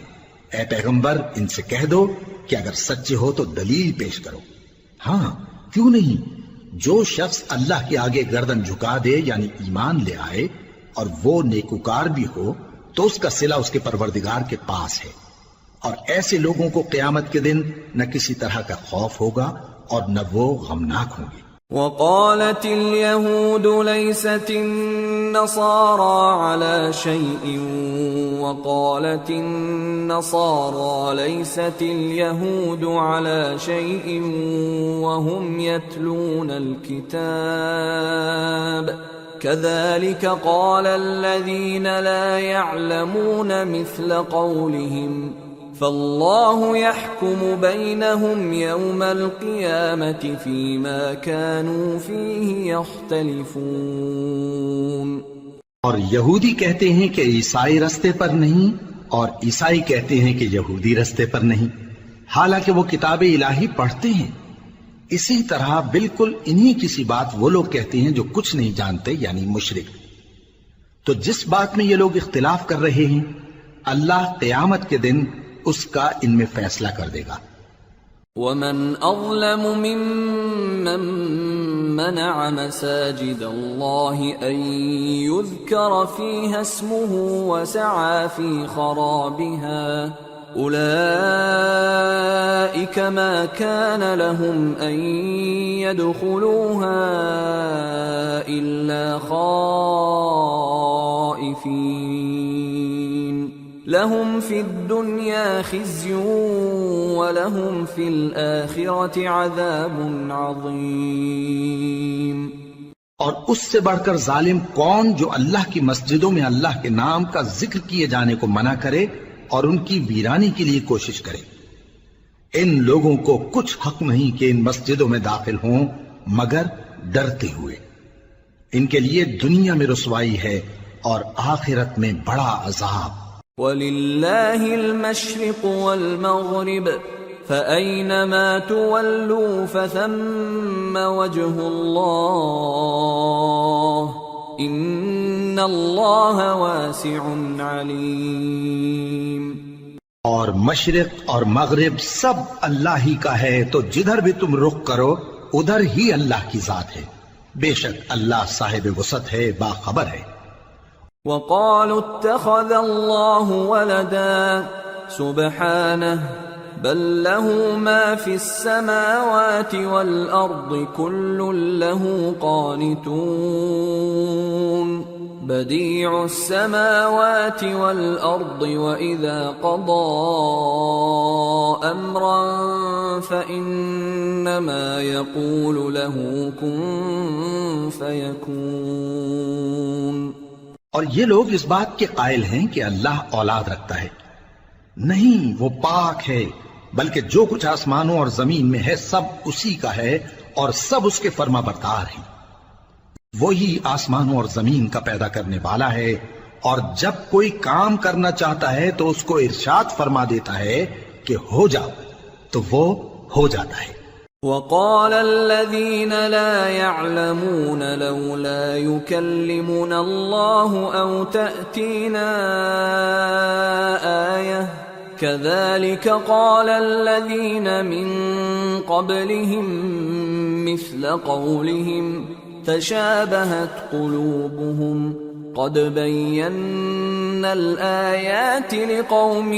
اے پیغمبر ان سے کہہ دو کہ اگر سچے ہو تو دلیل پیش کرو۔ ہاں کیوں نہیں، جو شخص اللہ کے آگے گردن جھکا دے یعنی ایمان لے آئے اور وہ نیکوکار بھی ہو تو اس کا صلہ اس کے پروردگار کے پاس ہے، اور ایسے لوگوں کو قیامت کے دن نہ کسی طرح کا خوف ہوگا اور نہ وہ غمناک ہوں گے۔ وقالت اليهود ليست النصارى على شيء وقالت النصارى ليست اليهود على شيء وهم يتلون الكتاب كذلك قال الذين لا يعلمون مثل قولهم فالله يحكم بينهم يوم القيامة فيما كانوا فيه يختلفون۔ اور یہودی کہتے ہیں کہ عیسائی رستے پر نہیں، اور عیسائی کہتے ہیں کہ یہودی رستے پر نہیں، حالانکہ وہ کتاب الہی پڑھتے ہیں۔ اسی طرح بالکل انہی کسی بات وہ لوگ کہتے ہیں جو کچھ نہیں جانتے یعنی مشرک۔ تو جس بات میں یہ لوگ اختلاف کر رہے ہیں اللہ قیامت کے دن اس کا ان میں فیصلہ کر دے گا۔ ومن اظلم ممن منع مساجد الله ان يذكر فيها اسمه وسعى في خرابها اولئك ما كان لهم ان يدخلوها الا خائفين لهم في الدنيا خزي ولهم في الآخرة عذاب عظيم۔ اور اس سے بڑھ کر ظالم کون جو اللہ کی مسجدوں میں اللہ کے نام کا ذکر کیے جانے کو منع کرے اور ان کی ویرانی کے لیے کوشش کرے۔ ان لوگوں کو کچھ حق نہیں کہ ان مسجدوں میں داخل ہوں مگر ڈرتے ہوئے۔ ان کے لیے دنیا میں رسوائی ہے اور آخرت میں بڑا عذاب۔ وَلِلَّهِ الْمَشْرِقُ وَالْمَغْرِبُ فَأَيْنَمَا تُوَلُّوا فَثَمَّ وَجْهُ اللَّهِ إِنَّ اللَّهَ وَاسِعٌ عَلِيمٌ۔ اور مشرق اور مغرب سب اللہ ہی کا ہے، تو جدھر بھی تم رخ کرو ادھر ہی اللہ کی ذات ہے، بے شک اللہ صاحب وسعت ہے، باخبر ہے۔ وقالوا اتخذ الله ولدا سبحانه بل له ما في السماوات والأرض كل له قانتون بديع السماوات والأرض وإذا قضى أمرا فإنما يقول له كن فيكون۔ اور یہ لوگ اس بات کے قائل ہیں کہ اللہ اولاد رکھتا ہے، نہیں، وہ پاک ہے، بلکہ جو کچھ آسمانوں اور زمین میں ہے سب اسی کا ہے اور سب اس کے فرما بردار ہیں۔ وہی آسمانوں اور زمین کا پیدا کرنے والا ہے، اور جب کوئی کام کرنا چاہتا ہے تو اس کو ارشاد فرما دیتا ہے کہ ہو جاؤ، تو وہ ہو جاتا ہے۔ وقال الذين لا يعلمون لولا يكلمنا الله أو تأتينا آية كذلك قال الذين من قبلهم مثل قولهم تشابهت قلوبهم قد بينا الآيات لقوم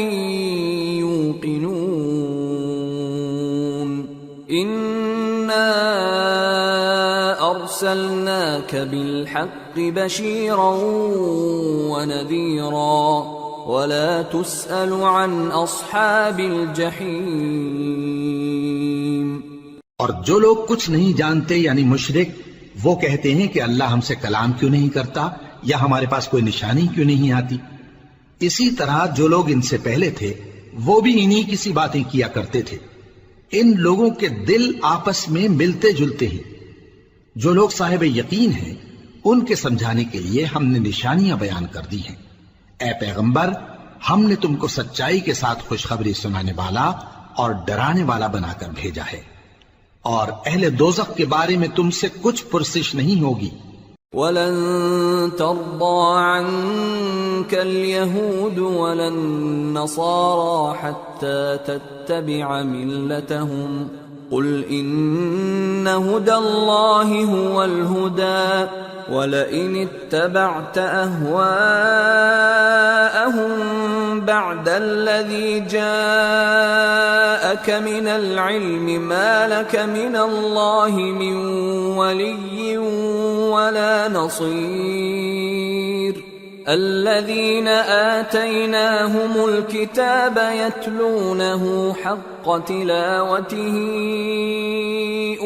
يوقنون إنا أرسلناك بالحق بشيرا ونذيرا ولا تسأل عن أصحاب الجحيم۔ اور جو لوگ کچھ نہیں جانتے یعنی مشرک، وہ کہتے ہیں کہ اللہ ہم سے کلام کیوں نہیں کرتا یا ہمارے پاس کوئی نشانی کیوں نہیں آتی۔ اسی طرح جو لوگ ان سے پہلے تھے وہ بھی انہی کسی باتیں کیا کرتے تھے۔ ان لوگوں کے دل آپس میں ملتے جلتے ہیں۔ جو لوگ صاحب یقین ہیں ان کے سمجھانے کے لیے ہم نے نشانیاں بیان کر دی ہیں۔ اے پیغمبر، ہم نے تم کو سچائی کے ساتھ خوشخبری سنانے والا اور ڈرانے والا بنا کر بھیجا ہے، اور اہل دوزخ کے بارے میں تم سے کچھ پرسش نہیں ہوگی۔ وَلَن تَرْضَىٰ عَنكَ الْيَهُودُ وَلَا النَّصَارَىٰ حَتَّىٰ تَتَّبِعَ مِلَّتَهُمْ قُلْ إِنَّ هُدَى اللَّهِ هُوَ الْهُدَىٰ وَلَئِنِ اتَّبَعْتَ أَهْوَاءَهُم بَعْدَ الَّذِي جَاءَكَ مِنَ الْعِلْمِ مَا لَكَ مِنَ اللَّهِ مِن وَلِيٍّ وَلَا نَصِيرٍ الَّذِينَ آتَيْنَاهُمُ الْكِتَابَ يَتْلُونَهُ حَقَّ تِلَاوَتِهِ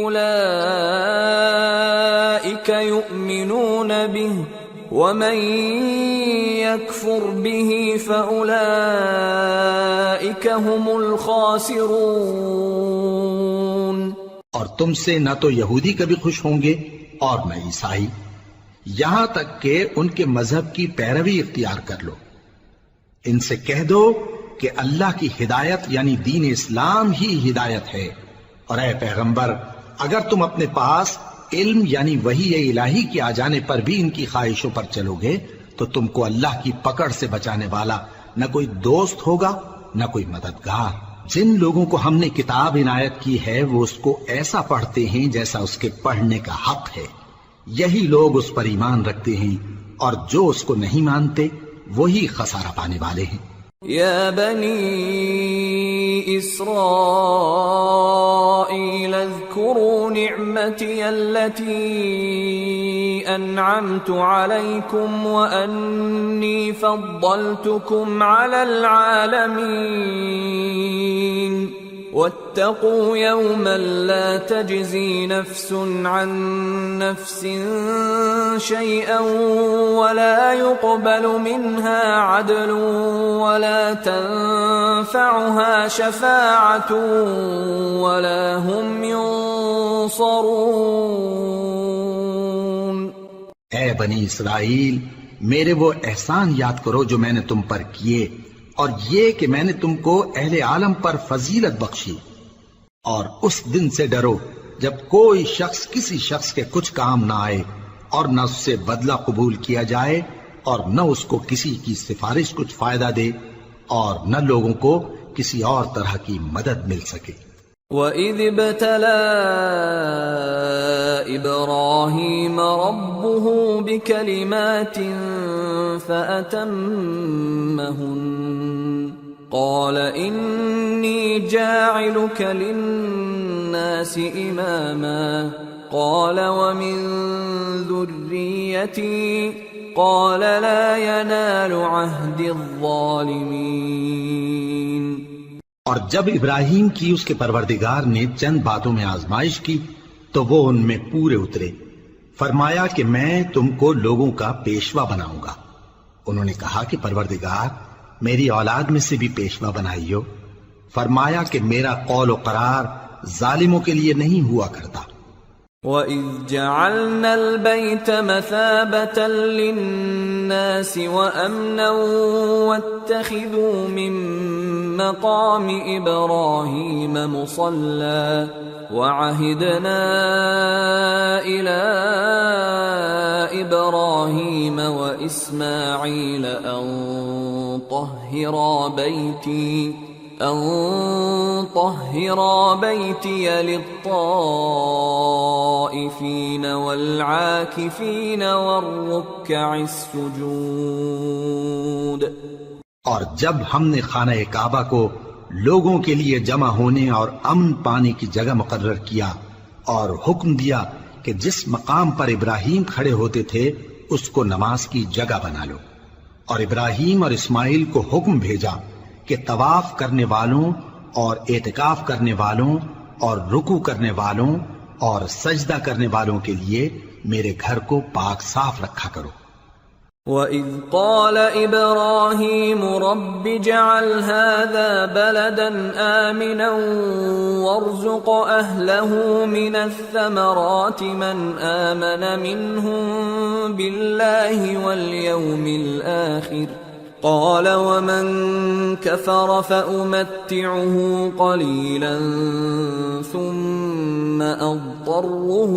أُولَئِكَ يُؤْمِنُونَ بِهِ وَمَن يَكْفُرْ بِهِ فَأُولَئِكَ هُمُ الْخَاسِرُونَ۔ اور تم سے نہ تو یہودی کبھی خوش ہوں گے اور نہ عیسائی، یہاں تک کہ ان کے مذہب کی پیروی اختیار کر لو۔ ان سے کہہ دو کہ اللہ کی ہدایت یعنی دین اسلام ہی ہدایت ہے، اور اے پیغمبر اگر تم اپنے پاس علم یعنی وحی الہی کے آ جانے پر بھی ان کی خواہشوں پر چلو گے تو تم کو اللہ کی پکڑ سے بچانے والا نہ کوئی دوست ہوگا نہ کوئی مددگار۔ جن لوگوں کو ہم نے کتاب عنایت کی ہے وہ اس کو ایسا پڑھتے ہیں جیسا اس کے پڑھنے کا حق ہے، یہی لوگ اس پر ایمان رکھتے ہیں، اور جو اس کو نہیں مانتے وہی خسارہ پانے والے ہیں۔ یا بنی اسرائیل اذکروا نعمتی التي انعمت علیکم وانی فضلتکم علی العالمین واتقوا يوما لا تجزي نفس عن نفس شيئا ولا يقبل منها عدل ولا تنفعها شفاعة ولا هم ينصرون۔ اے بنی اسرائیل، میرے وہ احسان یاد کرو جو میں نے تم پر کیے، اور یہ کہ میں نے تم کو اہل عالم پر فضیلت بخشی، اور اس دن سے ڈرو جب کوئی شخص کسی شخص کے کچھ کام نہ آئے، اور نہ اس سے بدلہ قبول کیا جائے، اور نہ اس کو کسی کی سفارش کچھ فائدہ دے، اور نہ لوگوں کو کسی اور طرح کی مدد مل سکے۔ وَإِذِ ابْتَلَىٰ إِبْرَاهِيمَ رَبُّهُ بِكَلِمَاتٍ فَأَتَمَّهُنَّ قَالَ إِنِّي جَاعِلُكَ لِلنَّاسِ إِمَامًا قَالَ وَمِن ذُرِّيَّتِي قَالَ لَا يَنَالُ عَهْدِي الظَّالِمِينَ۔ اور جب ابراہیم کی اس کے پروردگار نے چند باتوں میں آزمائش کی تو وہ ان میں پورے اترے۔ فرمایا کہ میں تم کو لوگوں کا پیشوا بناؤں گا۔ انہوں نے کہا کہ پروردگار میری اولاد میں سے بھی پیشوا بنائیو۔ فرمایا کہ میرا قول و قرار ظالموں کے لیے نہیں ہوا کرتا۔ وَإِذْ جَعَلْنَا الْبَيْتَ مَثَابَةً لِلنَّاسِ وَأَمْنًا وَاتَّخِذُوا مِن مَّقَامِ إِبْرَاهِيمَ مُصَلًّى وَعَهِدْنَا إِلَىٰ إِبْرَاهِيمَ وَإِسْمَاعِيلَ أَن طَهِّرَا بَيْتِيَ لِلطَّائِفِينَ وَالْعَاكِفِينَ وَالرُّكَّعِ السُّجُودِ۔ اور جب ہم نے خانہ کعبہ کو لوگوں کے لیے جمع ہونے اور امن پانے کی جگہ مقرر کیا اور حکم دیا کہ جس مقام پر ابراہیم کھڑے ہوتے تھے اس کو نماز کی جگہ بنا لو، اور ابراہیم اور اسماعیل کو حکم بھیجا کہ طواف کرنے والوں اور اعتکاف کرنے والوں اور رکوع کرنے والوں اور سجدہ کرنے والوں کے لیے میرے گھر کو پاک صاف رکھا کرو۔ وَإِذْ قَالَ إِبْرَاهِيمُ رَبِّ اجْعَلْ هَٰذَا بَلَدًا آمِنًا وَارْزُقْ أَهْلَهُ مِنَ الثَّمَرَاتِ مَنْ آمَنَ مِنْهُم بِاللَّهِ وَالْيَوْمِ الْآخِرِ قال ومن كفر فأمتعه قليلا ثم أضطره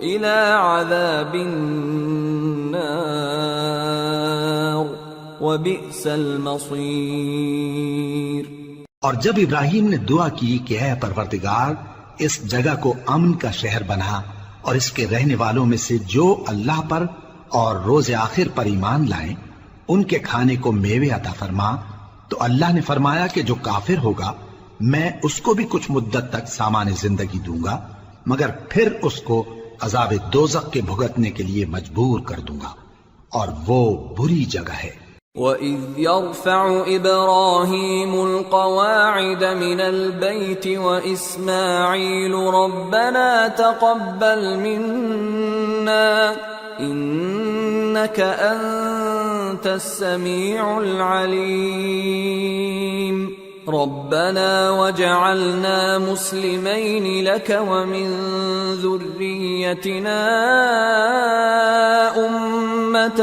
إلى عذاب النار وبئس المصير۔ اور جب ابراہیم نے دعا کی کہ اے پروردگار اس جگہ کو امن کا شہر بنا اور اس کے رہنے والوں میں سے جو اللہ پر اور روز آخر پر ایمان لائیں ان کے کھانے کو میوے عطا فرما، تو اللہ نے فرمایا کہ جو کافر ہوگا میں اس کو بھی کچھ مدت تک سامان زندگی دوں گا، مگر پھر اس کو عذاب دوزخ کے بھگتنے کے لیے مجبور کر دوں گا، اور وہ بری جگہ ہے۔ وَإِذْ يَرْفَعُ إِبْرَاهِيمُ الْقَوَاعِدَ مِنَ الْبَيْتِ وَإِسْمَاعِيلُ رَبَّنَا تَقَبَّلْ مِنَّا إِنَّكَ أَنْتَ السَّمِيعُ الْعَلِيمُ رَبَّنَا وَاجْعَلْنَا مُسْلِمَيْنِ لَكَ وَمِنْ ذُرِّيَّتِنَا أُمَّةً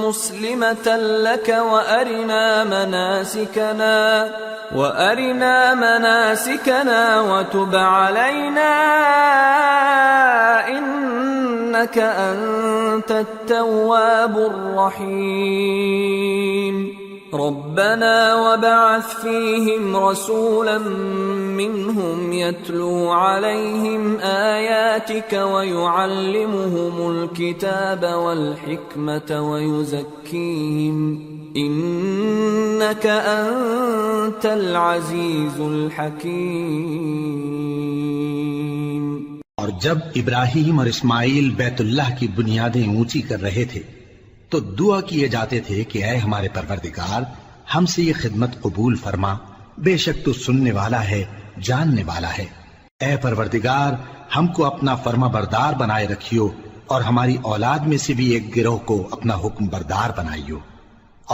مُسْلِمَةً لَكَ وَأَرِنَا مَنَاسِكَنَا وَتُبْ عَلَيْنَا إِنَّكَ أَنْتَ التَّوَّابُ الرَّحِيمُ رَبَّنَا وَابْعَثْ فِيهِمْ رَسُولًا مِّنْهُمْ يَتْلُو عَلَيْهِمْ آيَاتِكَ وَيُعَلِّمُهُمُ الْكِتَابَ وَالْحِكْمَةَ وَيُزَكِّيهِمْ إِنَّكَ أَنْتَ الْعَزِيزُ الْحَكِيمُ۔ اور جب ابراہیم اور اسماعیل بیت اللہ کی بنیادیں اونچی کر رہے تھے تو دعا کیے جاتے تھے کہ اے ہمارے پروردگار ہم سے یہ خدمت قبول فرما، بے شک تو سننے والا ہے، جاننے والا ہے۔ اے پروردگار ہم کو اپنا فرما بردار بنائے رکھیو، اور ہماری اولاد میں سے بھی ایک گروہ کو اپنا حکم بردار بنائیو،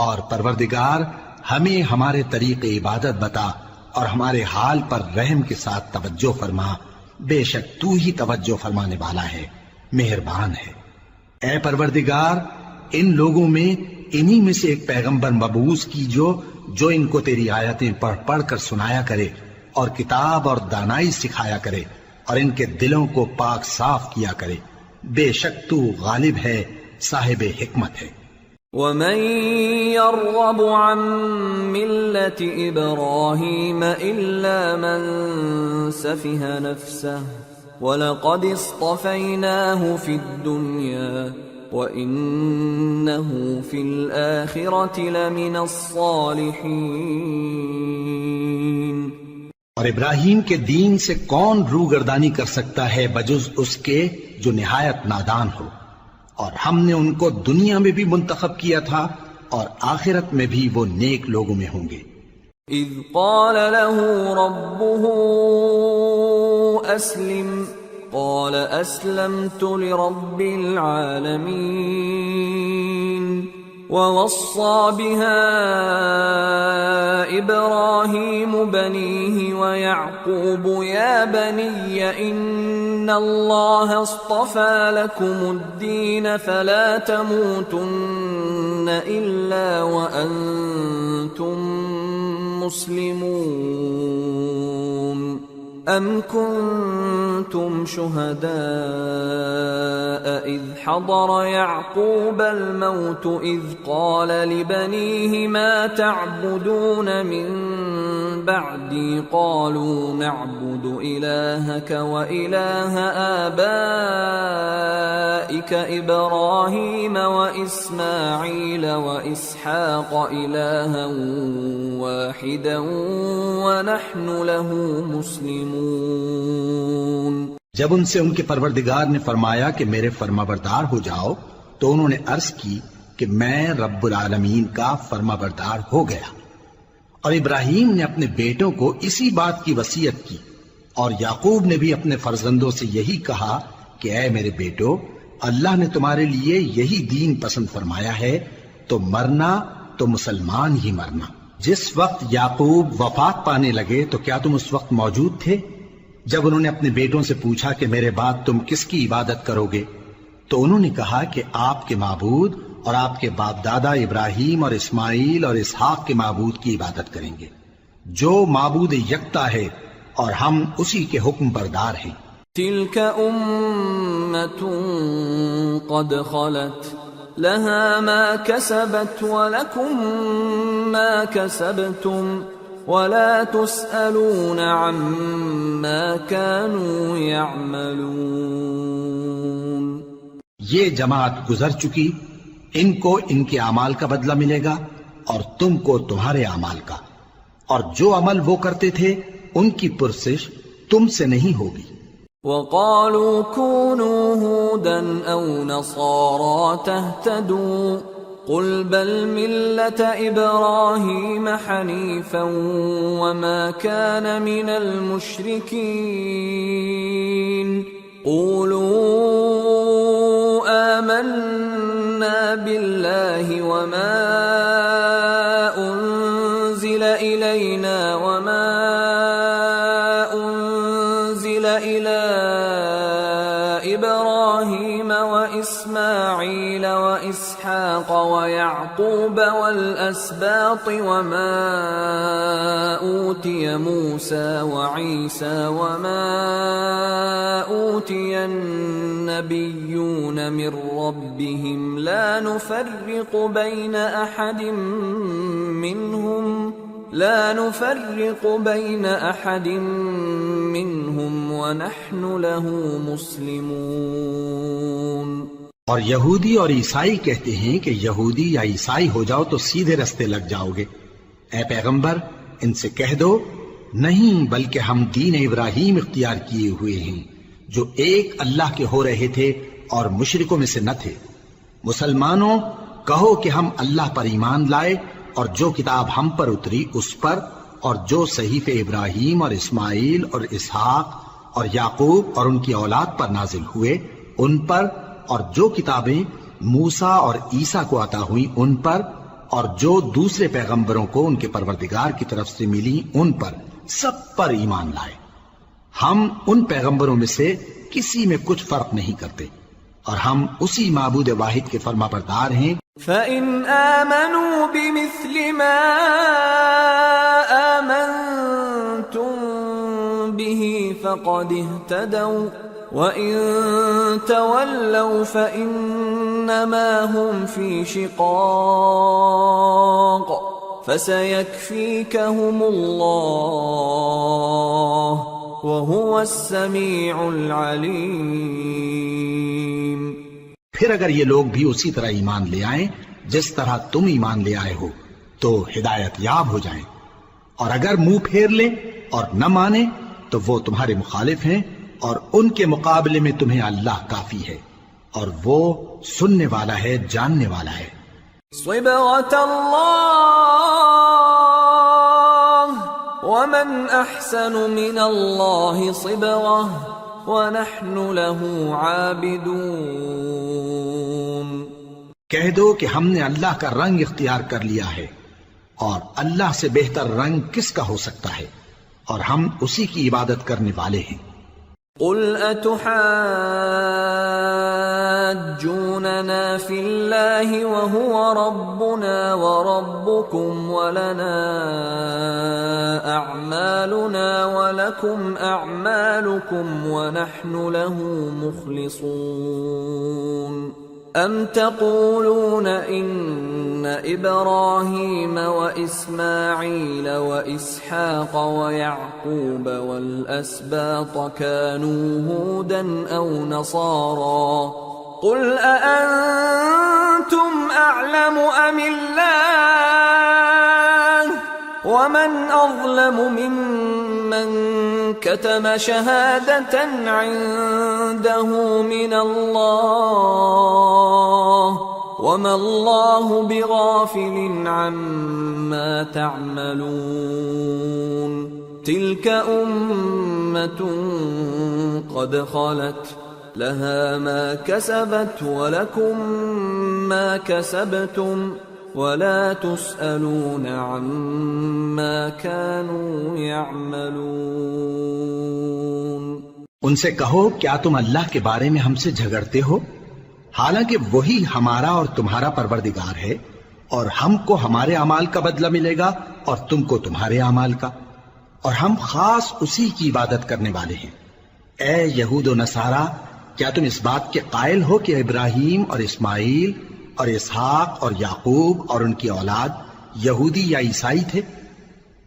اور پروردگار ہمیں ہمارے طریق عبادت بتا اور ہمارے حال پر رحم کے ساتھ توجہ فرما، بے شک تو ہی توجہ فرمانے والا ہے، مہربان ہے۔ اے پروردگار ان لوگوں میں انہی میں سے ایک پیغمبر مبعوث کیجو جو ان کو تیری آیتیں پڑھ پڑھ کر سنایا کرے اور کتاب اور دانائی سکھایا کرے اور ان کے دلوں کو پاک صاف کیا کرے، بے شک تو غالب ہے، صاحب حکمت ہے۔ وَمَن يَرْغَبُ عَن مِّلَّةِ إِبْرَاهِيمَ إِلَّا مَن سَفِهَ نَفْسَهُ وَلَقَدِ اصْطَفَيْنَاهُ فِي الدُّنْيَا وَإِنَّهُ فِي الْآخِرَةِ لَمِنَ الصَّالِحِينَ۔ اور ابراہیم کے دین سے کون روگردانی کر سکتا ہے بجز اس کے جو نہایت نادان ہو، اور ہم نے ان کو دنیا میں بھی منتخب کیا تھا اور آخرت میں بھی وہ نیک لوگوں میں ہوں گے۔ اذ قال له ربه اسلم قال اسلمت لرب العالمين ووصى بها إبراهيم بنيه ويعقوب يا بني إن الله اصطفى لكم الدين فلا تموتن إلا وأنتم مسلمون أم كنتم شهداء إذ حضر يعقوب الموت إذ قال لبنيه ما تعبدون من بعدي قالوا نعبد إلهك وإله آبائك إبراهيم وإسماعيل وإسحاق إلها واحدا ونحن له مسلمون۔ جب ان سے ان کے پروردگار نے فرمایا کہ میرے فرمانبردار ہو جاؤ تو انہوں نے عرض کی کہ میں رب العالمین کا فرمانبردار ہو گیا، اور ابراہیم نے اپنے بیٹوں کو اسی بات کی وصیت کی، اور یعقوب نے بھی اپنے فرزندوں سے یہی کہا کہ اے میرے بیٹو، اللہ نے تمہارے لیے یہی دین پسند فرمایا ہے، تو مرنا تو مسلمان ہی مرنا۔ جس وقت یعقوب وفات پانے لگے تو کیا تم اس وقت موجود تھے جب انہوں نے اپنے بیٹوں سے پوچھا کہ میرے بعد تم کس کی عبادت کرو گے؟ تو انہوں نے کہا کہ آپ کے معبود اور آپ کے باپ دادا ابراہیم اور اسماعیل اور اسحاق کے معبود کی عبادت کریں گے جو معبود یکتا ہے اور ہم اسی کے حکم بردار ہیں۔ تلك أمة قد خلت لها ما كسبت ولكم ما كسبتم ولا تسألون عما كانوا يعملون۔ یہ جماعت گزر چکی، ان کو ان کے اعمال کا بدلہ ملے گا اور تم کو تمہارے اعمال کا، اور جو عمل وہ کرتے تھے ان کی پرسش تم سے نہیں ہوگی۔ وقالوا كونوا هودا أو نصارى تهتدوا قل بل ملة إبراهيم حنيفا وما كان من المشركين قولوا آمنا بالله وما أنزل إلينا وما أنزل إلى إبراهيم وإسماعيل وإسحاق ويعقوب والأسباط وما أوتي موسى وعيسى وما أوتي النبيون من ربهم لا نفرق بين أحد منهم ونحن له مسلمون۔ اور یہودی اور عیسائی کہتے ہیں کہ یہودی یا عیسائی ہو جاؤ تو سیدھے رستے لگ جاؤ گے۔ اے پیغمبر ان سے کہہ دو نہیں، بلکہ ہم دین ابراہیم اختیار کیے ہوئے ہیں جو ایک اللہ کے ہو رہے تھے اور مشرکوں میں سے نہ تھے۔ مسلمانوں کہو کہ ہم اللہ پر ایمان لائے اور جو کتاب ہم پر اتری اس پر، اور جو صحیفے ابراہیم اور اسماعیل اور اسحاق اور یعقوب اور ان کی اولاد پر نازل ہوئے ان پر، اور جو کتابیں موسیٰ اور عیسیٰ کو عطا ہوئیں ان پر، اور جو دوسرے پیغمبروں کو ان کے پروردگار کی طرف سے ملی ان پر، سب پر ایمان لائے۔ ہم ان پیغمبروں میں سے کسی میں کچھ فرق نہیں کرتے، اور ہم اسی معبود واحد کے فرما بردار ہیں۔ فَإِنْ آمَنُوا بِمِثْلِ مَا آمَنْتُمْ بِهِ فَقَدِ اهْتَدَوْا وَإِنْ تَوَلَّوْا فَإِنَّمَا هُمْ فِي شِقَاقٍ فَسَيَكْفِيكَهُمُ اللَّهُ وَهُوَ السَّمِيعُ الْعَلِيمُ۔ پھر اگر یہ لوگ بھی اسی طرح ایمان لے آئیں جس طرح تم ایمان لے آئے ہو تو ہدایت یاب ہو جائیں، اور اگر منہ پھیر لیں اور نہ مانیں تو وہ تمہارے مخالف ہیں، اور ان کے مقابلے میں تمہیں اللہ کافی ہے، اور وہ سننے والا ہے، جاننے والا ہے۔ صبغة الله ومن أحسن من الله صبغة وَنَحْنُ لَهُ عَابِدُونَ۔ کہہ دو کہ ہم نے اللہ کا رنگ اختیار کر لیا ہے، اور اللہ سے بہتر رنگ کس کا ہو سکتا ہے، اور ہم اسی کی عبادت کرنے والے ہیں۔ قُلْ أَتُحَاجُّونَنَا فِي اللَّهِ وَهُوَ رَبُّنَا وَرَبُّكُمْ وَلَنَا أَعْمَالُنَا وَلَكُمْ أَعْمَالُكُمْ وَنَحْنُ لَهُ مُخْلِصُونَ أَمْ تَقُولُونَ إِنَّ إِبْرَاهِيمَ وَإِسْمَاعِيلَ وَإِسْحَاقَ وَيَعْقُوبَ وَالْأَسْبَاطَ كَانُوا هُودًا أَوْ نَصَارَى قُلْ أَأَنْتُمْ أَعْلَمُ أَمِ اللَّهُ وَمَنْ أَظْلَمُ مِمَّنْ كَتَمَ شَهَادَةً عِنْدَهُ مِنَ اللَّهِ وَمَا اللَّهُ بِغَافِلٍ عَمَّا تَعْمَلُونَ تِلْكَ أُمَّةٌ قَدْ خَلَتْ لَهَا مَا كَسَبَتْ وَلَكُمْ مَا كَسَبْتُمْ وَلَا تُسْأَلُونَ عَمَّا كَانُوا يَعْمَلُونَ۔ ان سے کہو کیا تم اللہ کے بارے میں ہم سے جھگڑتے ہو؟ حالانکہ وہی ہمارا اور تمہارا پروردگار ہے، اور ہم کو ہمارے اعمال کا بدلہ ملے گا اور تم کو تمہارے اعمال کا، اور ہم خاص اسی کی عبادت کرنے والے ہیں۔ اے یہود و نصارا، کیا تم اس بات کے قائل ہو کہ ابراہیم اور اسماعیل اور اسحاق اور یعقوب اور ان کی اولاد یہودی یا عیسائی تھے؟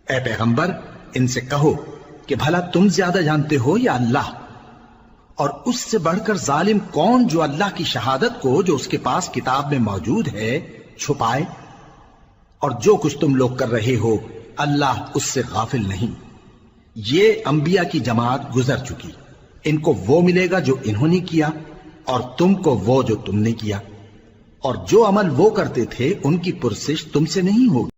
اے پیغمبر، ان سے کہو کہ بھلا تم زیادہ جانتے ہو یا اللہ؟ اور اس سے بڑھ کر ظالم کون جو اللہ کی شہادت کو جو اس کے پاس کتاب میں موجود ہے چھپائے؟ اور جو کچھ تم لوگ کر رہے ہو اللہ اس سے غافل نہیں۔ یہ انبیاء کی جماعت گزر چکی، ان کو وہ ملے گا جو انہوں نے کیا، اور تم کو وہ جو تم نے کیا، اور جو عمل وہ کرتے تھے ان کی پرسش تم سے نہیں ہوگی۔